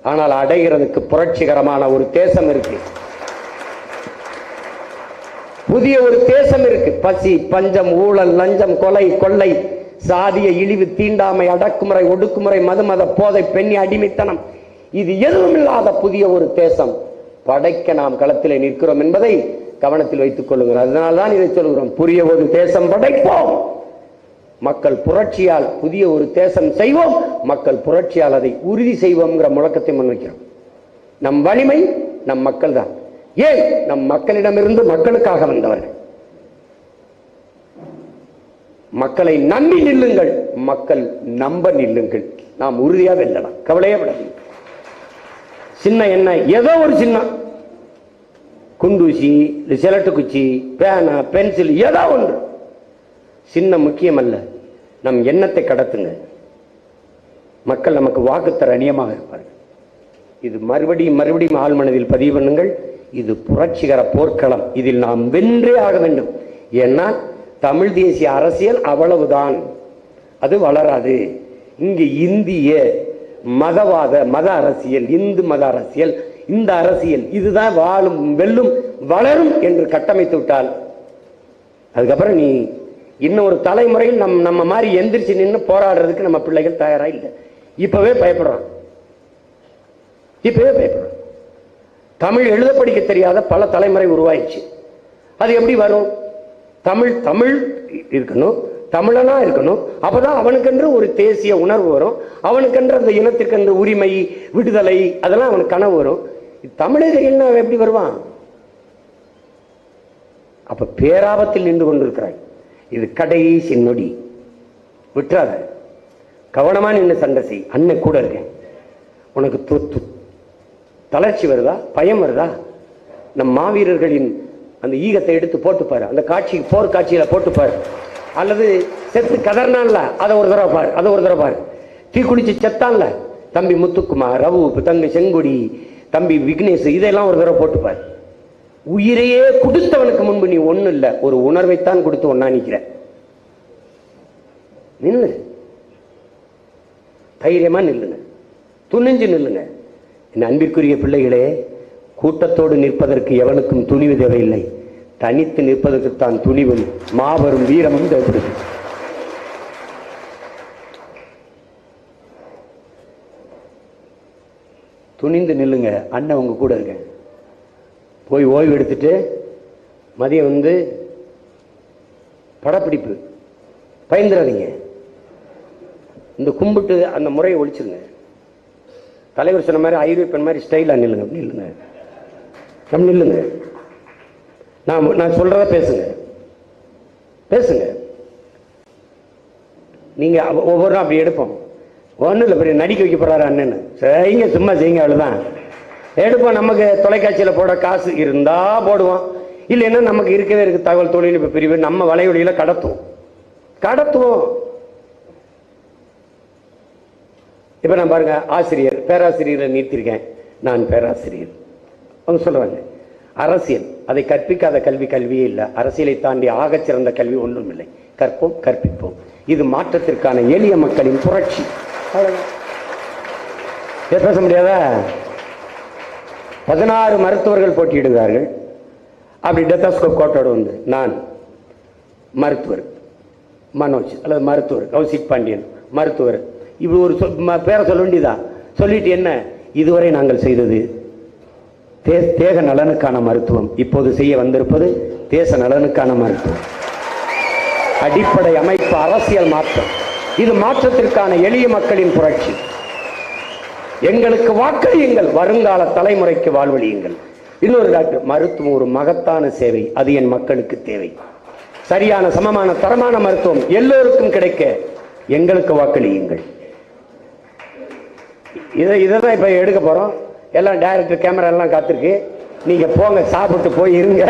ஆனால் அடைகிறதுக்கு புரட்சிகரமான ஒரு தேசம் இருக்கு, புதிய ஒரு தேசம் இருக்கு. பசி, பஞ்சம், ஊழல், லஞ்சம், கொலை, கொள்ளை, சாதிய இழிவு, தீண்டாமை, அடக்குமுறை, ஒடுக்குமுறை, மதுமத போதை, பெண்ணி அடிமைத்தனம், இது எதுவும் இல்லாத புதிய ஒரு தேசம் படைக்க நாம் களத்திலே நிற்கிறோம் என்பதை கவனத்தில் வைத்துக் கொள்ளுங்கள். அதனால்தான் இதை சொல்கிறோம், புதிய ஒரு தேசம் படைப்போம், மக்கள் புரட்சியால் புதிய ஒரு தேசம் செய்வோம், மக்கள் புரட்சியால் அதை உறுதி செய்வோம்ங்கிற முழக்கத்தை முன்வைக்கிறோம். நம் வலிமை நம் மக்கள் தான். ஏன்? நம் மக்களிடமிருந்து மக்களுக்காக வந்தவர்கள். மக்களை நம்பி நில்லுங்கள், மக்கள் நம்ப நில்லுங்கள், நாம் உறுதியாக வெல்லலாம், கவலையே விடாது. சின்ன என்ன, ஏதோ ஒரு சின்ன குண்டூசி, சிலட்டு குச்சி, பேனா, பென்சில், ஏதோ ஒன்று சின்ன முக்கியம் அல்ல. நம் எண்ணத்தை கடத்துங்க, மக்கள் நமக்கு வாக்குத்தர அநியமாக இருப்பார்கள். இது மறுபடியும் மறுபடியும் ஆள் மனதில் பதிவு பண்ணுங்கள். இது புரட்சிகர போர்க்களம், இதில் நாம் வென்றே ஆக வேண்டும். ஏன்னா தமிழ் தேசிய அரசியல் அவ்வளவுதான், அது வளராது. இங்கு இந்திய மதவாத மத அரசியல், இந்து மத அரசியல், இந்த அரசியல் இதுதான் வாழும், வெல்லும், வளரும் என்று கட்டமைத்து விட்டால் அதுக்கப்புறம் நீ இன்னும் ஒரு தலைமுறையில் நம்ம மாதிரி எந்திரிச்சு நின்று போராடுறதுக்கு நம்ம பிள்ளைகள் தயாரா இல்லை. இப்பவே பயப்படுறான். தமிழ் எழுத படிக்க தெரியாத பல தலைமுறை உருவாயிடுச்சு. அது எப்படி வரும்? தமிழ் இருக்கணும், தமிழனா இருக்கணும், அப்பதான் அவனுக்கென்று ஒரு தேசிய உணர்வு வரும், அவனுக்கென்று அந்த இனத்திற்கென்று உரிமை, விடுதலை, அதெல்லாம் அவனுக்கு கனவு வரும். தமிழர்கள் எப்படி வருவான்? அப்ப பேராபத்தில் நின்று கொண்டிருக்கிறாய். இது கடைசி நொடி, விட்டுறாத, கவனமா நின்று சண்டை செய். அண்ணன் கூட இருக்கேன். உனக்கு தளர்ச்சி வருதா, பயம் வருதா? நம் மாவீரர்களின் அந்த ஈகத்தை எடுத்து போட்டுப்பாரு, அந்த காட்சி, போர் காட்சியில போட்டுப்பாரு, அல்லது செத்து கதர்னான்ல அதை ஒரு தடவை பாரு, அதை ஒரு தடவை பாரு. தீக்குளிச்சு செத்தான்ல தம்பி முத்துக்குமார், ரவு, தம்பி செங்கொடி, தம்பி விக்னேஷ், இதெல்லாம் ஒரு தடவை போட்டுப்பாரு. உயிரையே கொடுத்தவனுக்கு முன்பு நீ ஒண்ணு இல்ல, ஒரு உணர்வைத்தான் கொடுத்து ஒன்னா நிக்கிற. நில்லு, தைரியமா நில்லுங்க, துணிஞ்சு நில்லுங்க. என் அன்பிற்குரிய பிள்ளைகளே, கூட்டத்தோடு நிற்பதற்கு எவனுக்கும் துணிவு தேவையில்லை, தனித்து நிற்பதற்குத்தான் துணிவும் மாபெரும் வீரமும் தேவைப்படுது. துணிந்து நில்லுங்க. அண்ணன் உங்க கூட இருக்க. போய் ஓய்வு எடுத்துட்டு மதியம் படப்பிடிப்பு, பயந்துடாதீங்க. இந்த கும்பிட்டு அந்த முறையை ஒழிச்சிருங்க. தலைவர் சொன்ன மாதிரி ஐரோப்பியன் மாதிரி ஸ்டைலா நில்லுங்க, நில்லுங்க, நம்ம நில்லுங்க. நான் சொல்றத பேசுங்க. நீங்க ஒவ்வொரு அப்படி எடுப்போம். ஒன்றும் இல்லை, பெரிய நடிக்க வைக்க போறாரு அண்ணன்னு, செய்யுங்க, சும்மா செய்யுங்க, அவ்வளவுதான். எடுப்போம். நமக்கு தொலைக்காட்சியில் போட காசு இருந்தா போடுவோம், இல்லைன்னா நமக்கு இருக்கவே இருக்கு தகவல் தொழில்நுட்ப பிரிவு, நம்ம வலையொலியில கடத்துவோம். இப்ப நான் பாருங்க, ஆசிரியர், பேராசிரியரை நீத்திருக்கேன், நான் பேராசிரியர். அவங்க சொல்றாங்க, அரசியல் அதை கற்பிக்காத கல்வி கல்வியே இல்லை, அரசியலை தாண்டி ஆகச்சிறந்த கல்வி ஒன்றும் இல்லை, கற்போம், கற்பிப்போம். இது மாற்றத்திற்கான எளிய மக்களின் புரட்சி. பேச முடியாதா? 16 மருத்துவர்கள் போட்டியிடுகிறார்கள். அப்படி டெத்தாஸ்கோப் கோட்டோடு நான் மருத்துவர் மனோஜ், அல்லது மருத்துவர் கௌசிக் பாண்டியன் மருத்துவர், இப்படி ஒரு பேரை சொல்ல வேண்டியதா? சொல்லிட்டு என்ன, இதுவரை நாங்கள் செய்தது தேக நலனுக்கான மருத்துவம், இப்போது செய்ய வந்திருப்பது தேச நலனுக்கான மருத்துவம். அடிப்படை அமைப்பு அரசியல் மாற்றம், இது மாற்றத்திற்கான எளிய மக்களின் புரட்சி. எங்களுக்கு வாக்களியுங்கள், வருங்கால தலைமுறைக்கு வாழ்வழியுங்கள். இன்னொரு டாக்டர், மருத்துவம் ஒரு மகத்தான சேவை, அது என் மக்களுக்கு தேவை. சரியான சமமான தரமான மருத்துவம் எல்லோருக்கும் கிடைக்க எங்களுக்கு வாக்களியுங்கள். இதைதான் இப்ப எடுக்க போறோம். எல்லாம் டைரக்டர் கேமரா எல்லாம் காத்திருக்கு. நீங்க போங்க, சாப்பிட்டு போய் இருங்க.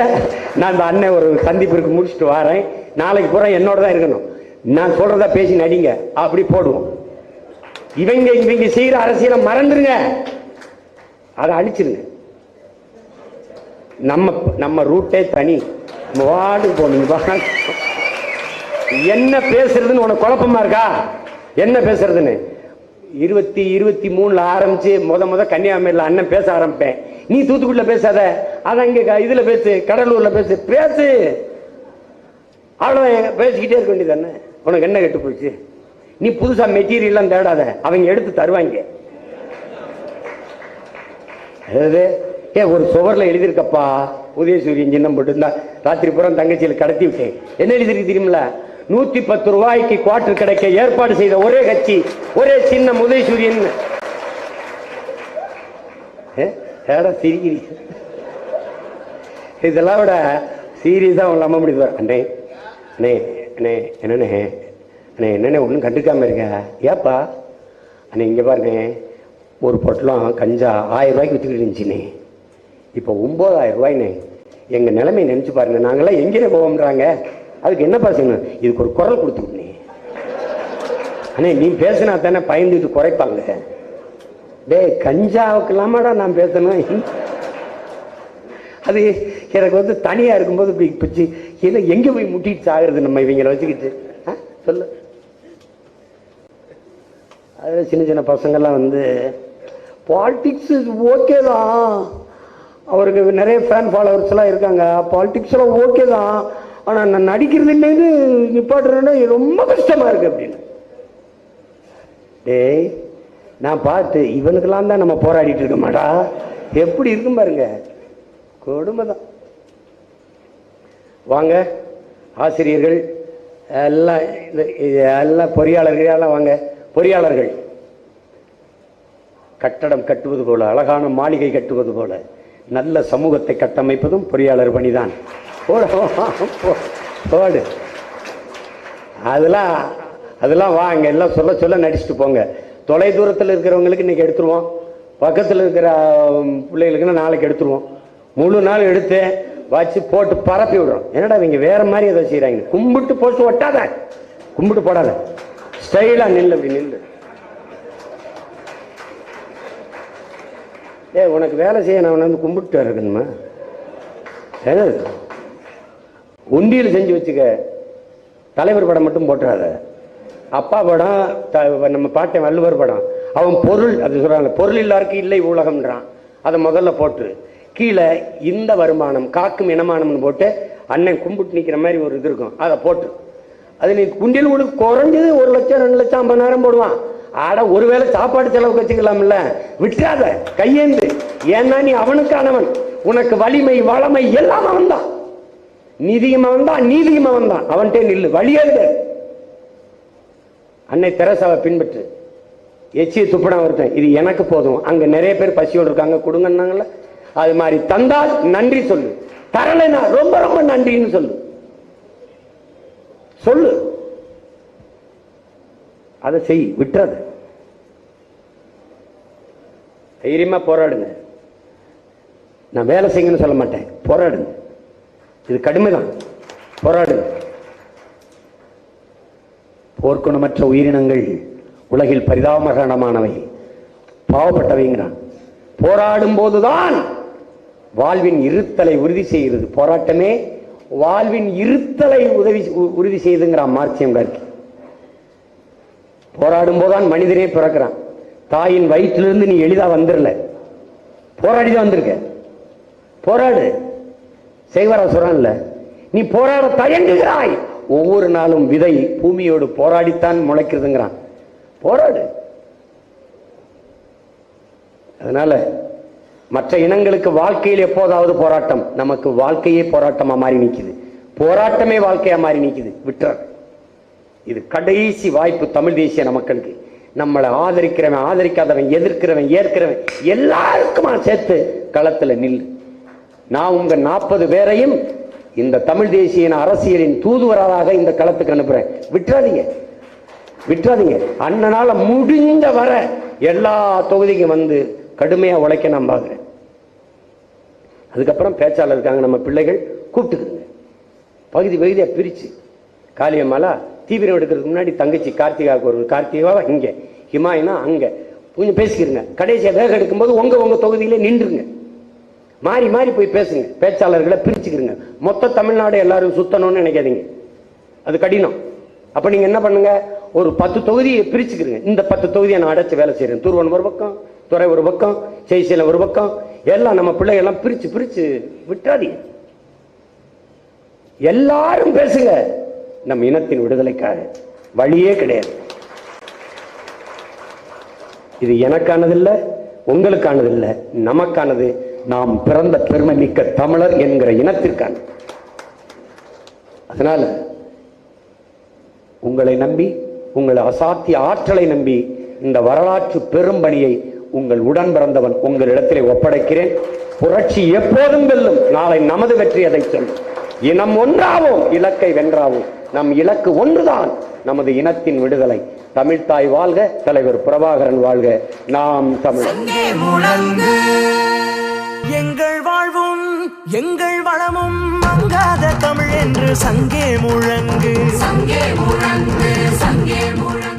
நான் இந்த அண்ணன் ஒரு சந்திப்பிற்கு முடிச்சுட்டு வரேன். நாளைக்கு பூரா என்னோட தான் இருக்கணும். நான் சொல்றதா பேசி நடிங்க, அப்படி போடுவோம். இவங்க செய்யற அரசியலை மறந்துருங்க, அதை அழிச்சிருங்க. நம்ம ரூட்டே தனி. வார்டு போனீங்க. என்ன பேசுறதுன்னு உனக்கு குழப்பமா இருக்கா? என்ன பேசுறதுன்னு 23 ஆரம்பிச்சு முத கன்னியாகுமரியில் அண்ணன் பேச ஆரம்பிப்பேன். நீ தூத்துக்குடியில் பேசாத, அதான் இங்க இதுல பேசு, கடலூர்ல பேசு. அவ்வளவு பேசிக்கிட்டே இருக்க வேண்டியது தானே. உனக்கு என்ன கெட்டு போச்சு? நீ புதுசா மெட்டீரியல்லாம் தேடாத, அவங்க எடுத்து தருவாங்க. ஒரு சுவர்ல எழுதியிருக்கப்பா, உதயசூரியன் சின்னம் போட்டு இருந்தா ராத்திரி புறம் தங்கச்சியில் கடத்தி விட்டேன். என்ன எழுதிருக்கு தெரியுமில? 110 ரூபாய்க்கு குவார்டர் கிடைக்க ஏற்பாடு செய்த ஒரே கட்சி, ஒரே சின்னம் உதயசூரியன். சிரிக்கிறீங்க. இதெல்லாம் விட சீரியஸா அவங்க நம்ப முடியுது. அண்ணே அண்ணே அண்ணே என்னண்ணே அண்ணே என்னண்ணே ஒன்றும் கண்டுக்காம இருக்க? ஏப்பா அண்ணே இங்கே பாருண்ணே, ஒரு பொட்டலம் கஞ்சா 1000 ரூபாய்க்கு விற்றுக்கிட்டு இருந்துச்சுண்ணே, இப்போ 9000 ரூபாய்ண்ணே. எங்கள் நிலைமையை நினச்சி பாருங்க, நாங்களாம் எங்கேயே போவோம்ன்றாங்க. அதுக்கு என்னப்பா செய்யணும்? இதுக்கு ஒரு குரல் கொடுத்துக்கணே. அண்ணே நீ பேசினா தானே பயந்துட்டு குறைப்பாங்க. கஞ்சாவுக்கு இல்லாமடா நான் பேசணும். அது எனக்கு தனியாக இருக்கும்போது பிச்சு இல்லை, எங்கே போய் முட்டிட்டு ஆகுறது நம்ம இவங்களை வச்சுக்கிட்டு? சொல்லு. அதில் சின்ன பசங்கள்லாம் பாலிடிக்ஸ் ஓகே தான், அவருக்கு நிறைய ஃபேன் ஃபாலோவர்ஸ்லாம் இருக்காங்க, பாலிடிக்ஸ்லாம் ஓகே தான், ஆனால் நான் நடிக்கிறது இல்லைன்னு நிப்பாட்டுறேன்னா ரொம்ப கஷ்டமாக இருக்குது அப்படின்னு. நான் பார்த்து இவனுக்கெல்லாம் தான் நம்ம போராடிட்டு இருக்க மாட்டா, எப்படி இருக்கும் பாருங்க, கொடுமை தான். வாங்க ஆசிரியர்கள் எல்லாம் பொறியாளர்கள் எல்லாம் வாங்க. பொறியாளர்கள் கட்டடம் கட்டுவது போல, அழகான மாளிகை கட்டுவது போல நல்ல சமூகத்தை கட்டமைப்பதும் பொறியாளர் பணிதான். போடு. அதெல்லாம் வாங்க, எல்லாம் சொல்ல நடிச்சுட்டு போங்க. தொலை தூரத்தில் இருக்கிறவங்களுக்கு இன்னைக்கு எடுத்துருவோம், பக்கத்தில் இருக்கிற பிள்ளைகளுக்குன்னா நாளைக்கு எடுத்துருவோம். முழு நாள் எடுத்து வச்சு போட்டு பரப்பி விடுறோம். என்னடா இவங்க வேற மாதிரி எதை செய்யறாங்க? கும்பிட்டு போட்டு ஒட்டாத, கும்பிட்டு போடாத, ஸ்டைலா நில்லு, அப்படி நில்லு. உனக்கு வேலை செய்ய நான் கும்பிட்டு இருக்கணுமா? உண்டியில் செஞ்சு வச்சுக்க. தலைவர் படம் மட்டும் போட்டுறாத. அப்பா படம், நம்ம பாட்டன் வள்ளுவர் படம், அவன் பொருள், அது சொல்றாங்க, பொருள் இல்லாருக்கு இல்லை உலகம்ன்றான். அதை முதல்ல போட்டு கீழே இந்த வருமானம் காக்கும் இனமானம்னு போட்டு அண்ணன் கும்பிட்டு நிற்கிற மாதிரி ஒரு இது இருக்கும், அதை போட்டு அது நீ குண்டியில் உங்களுக்கு குறைஞ்சது 1 லட்சம் 2 லட்சம் 50,000 போடுவான். ஆட ஒருவேளை சாப்பாடு செலவுக்கு வச்சுக்கலாம்ல, விட்டுறாத, கையேந்து. ஏன்னா நீ அவனுக்கானவன், உனக்கு வலிமை வளமை எல்லாம் அவன் தான். நிதியும் அவன் தான், நீதியும் அவன் தான். அவன்கிட்ட நில்லு, வழியே. அன்னை தெரசாவை பின்பற்று. எச்சியை துப்படா ஒருத்தன், இது எனக்கு போதும், அங்க நிறைய பேர் பசியோடு இருக்காங்க, கொடுங்கன்னாங்கல்ல, அது மாதிரி தந்தால் நன்றி சொல்லு, தரலைனா ரொம்ப ரொம்ப நன்றின்னு சொல்லு. அதை செய், விட்டுறது. தைரியமா போராடுங்க. நான் வேலை செய்யுங்கன்னு சொல்ல மாட்டேன், போராடுங்க. இது கடுமைதான், போராடுங்க. போர்க்குணமற்ற உயிரினங்கள் உலகில் பரிதாபகரமானவை, பாவப்பட்டவைங்கிறான். போராடும் போதுதான் வாழ்வின் இருத்தலை உறுதி செய்கிறது. போராட்டமே வாழ்வின் இருத்தலை உறுதி செய்துங்கிறான் மார்க்சியம் கார்கி. போராடும் போதுதான் மனிதனே பிறக்கிறான். தாயின் வயிற்றிலிருந்து நீ எளிதா வந்துடல, போராடிதான் வந்திருக்க. போராடு. செய்வரா சொல்றான்ல, நீ போராட தயங்குகிறாய். ஒவ்வொரு நாளும் விதை பூமியோடு போராடித்தான் முளைக்கிறதுங்கிறான். போராடு. அதனால மற்ற இனங்களுக்கு வாழ்க்கையில் எப்போதாவது போராட்டம், நமக்கு வாழ்க்கையே போராட்டமா மாறி நிக்குது, போராட்டமே வாழ்க்கையா மாறி நிக்குது. விட்டுற. இது கடைசி வாய்ப்பு தமிழ் தேசிய மக்களுக்கு. நம்மளை ஆதரிக்கிறவன் ஆதரிக்காதவன் எதிர்க்கிறவன் ஏற்கிறவன் எல்லாருக்குமா சேர்த்து களத்துல நில்லு. நான் உங்க 40 பேரையும் இந்த தமிழ் தேசிய அரசியலின் தூதுவராக இந்த களத்துக்கு அனுப்புறேன். விட்டுறாதீங்க. அண்ணனால முடிஞ்ச வர எல்லா தொகுதிக்கும் கடுமையா உழைக்க நான் பாக்குறேன். அதுக்கப்புறம் பேச்சாளர் இருக்காங்க, நம்ம பிள்ளைகள் கூப்பிட்டுக்குங்க, பகுதி பகுதியாக பிரித்து. காளியம்மாலா தீவிரம் எடுக்கிறதுக்கு முன்னாடி தங்கச்சி கார்த்திகாவுக்கு ஒரு கார்த்திகாவா இங்கே, ஹிமாயினா அங்கே கொஞ்சம் பேசிக்கிறங்க. கடைசியாக வேக எடுக்கும்போது உங்கள் தொகுதியிலே நின்றுங்க, மாறி மாறி போய் பேசுங்க. பேச்சாளர்களை பிரிச்சுக்கிறங்க. மொத்த தமிழ்நாடு எல்லாரும் சுத்தணும்னு நினைக்காதீங்க, அது கடினம். அப்போ நீங்கள் என்ன பண்ணுங்க, ஒரு 10 தொகுதியை பிரிச்சுக்கிறங்க. இந்த 10 தொகுதியை நான் அடைச்சு வேலை செய்கிறேன். தூர்வன் ஒரு பக்கம், துறை ஒரு பக்கம், செய்சீலம் ஒரு பக்கம், எல்லாம் நம்ம பிள்ளைகள்லாம் பிரித்து பிரித்து விட்டாதீங்க. எல்லாரும் பேசுங்க. நம் இனத்தின் விடுதலைக்காக வழியே கிடையாது. இது எனக்கானதில்லை, உங்களுக்கானதில்லை, நமக்கானது. நாம் பிறந்த பெருமை மிக்க தமிழர் என்கிற இனத்திற்கான. அதனால உங்களை நம்பி, உங்களை அசாத்திய ஆற்றலை நம்பி இந்த வரலாற்று பெரும்பணியை உங்கள் உடன் பிறந்தவன் உங்களிடத்திலே ஒப்படைக்கிறேன். புரட்சி எப்போதும் வெல்லும். நாளை நமது வெற்றி அதை சொல்லும். இனம் ஒன்றாவோம், இலக்கை வென்றாவோம். நம் இலக்கு ஒன்றுதான், நமது இனத்தின் விடுதலை. தமிழ்தாய் வாழ்க, தலைவர் பிரபாகரன் வாழ்க, நாம் தமிழர். எங்கள் வாழ்வும் எங்கள் வளமும் மங்காத தமிழ் என்று சங்கே முழங்கு, சங்கே முழங்கு, சங்கே முழங்கு.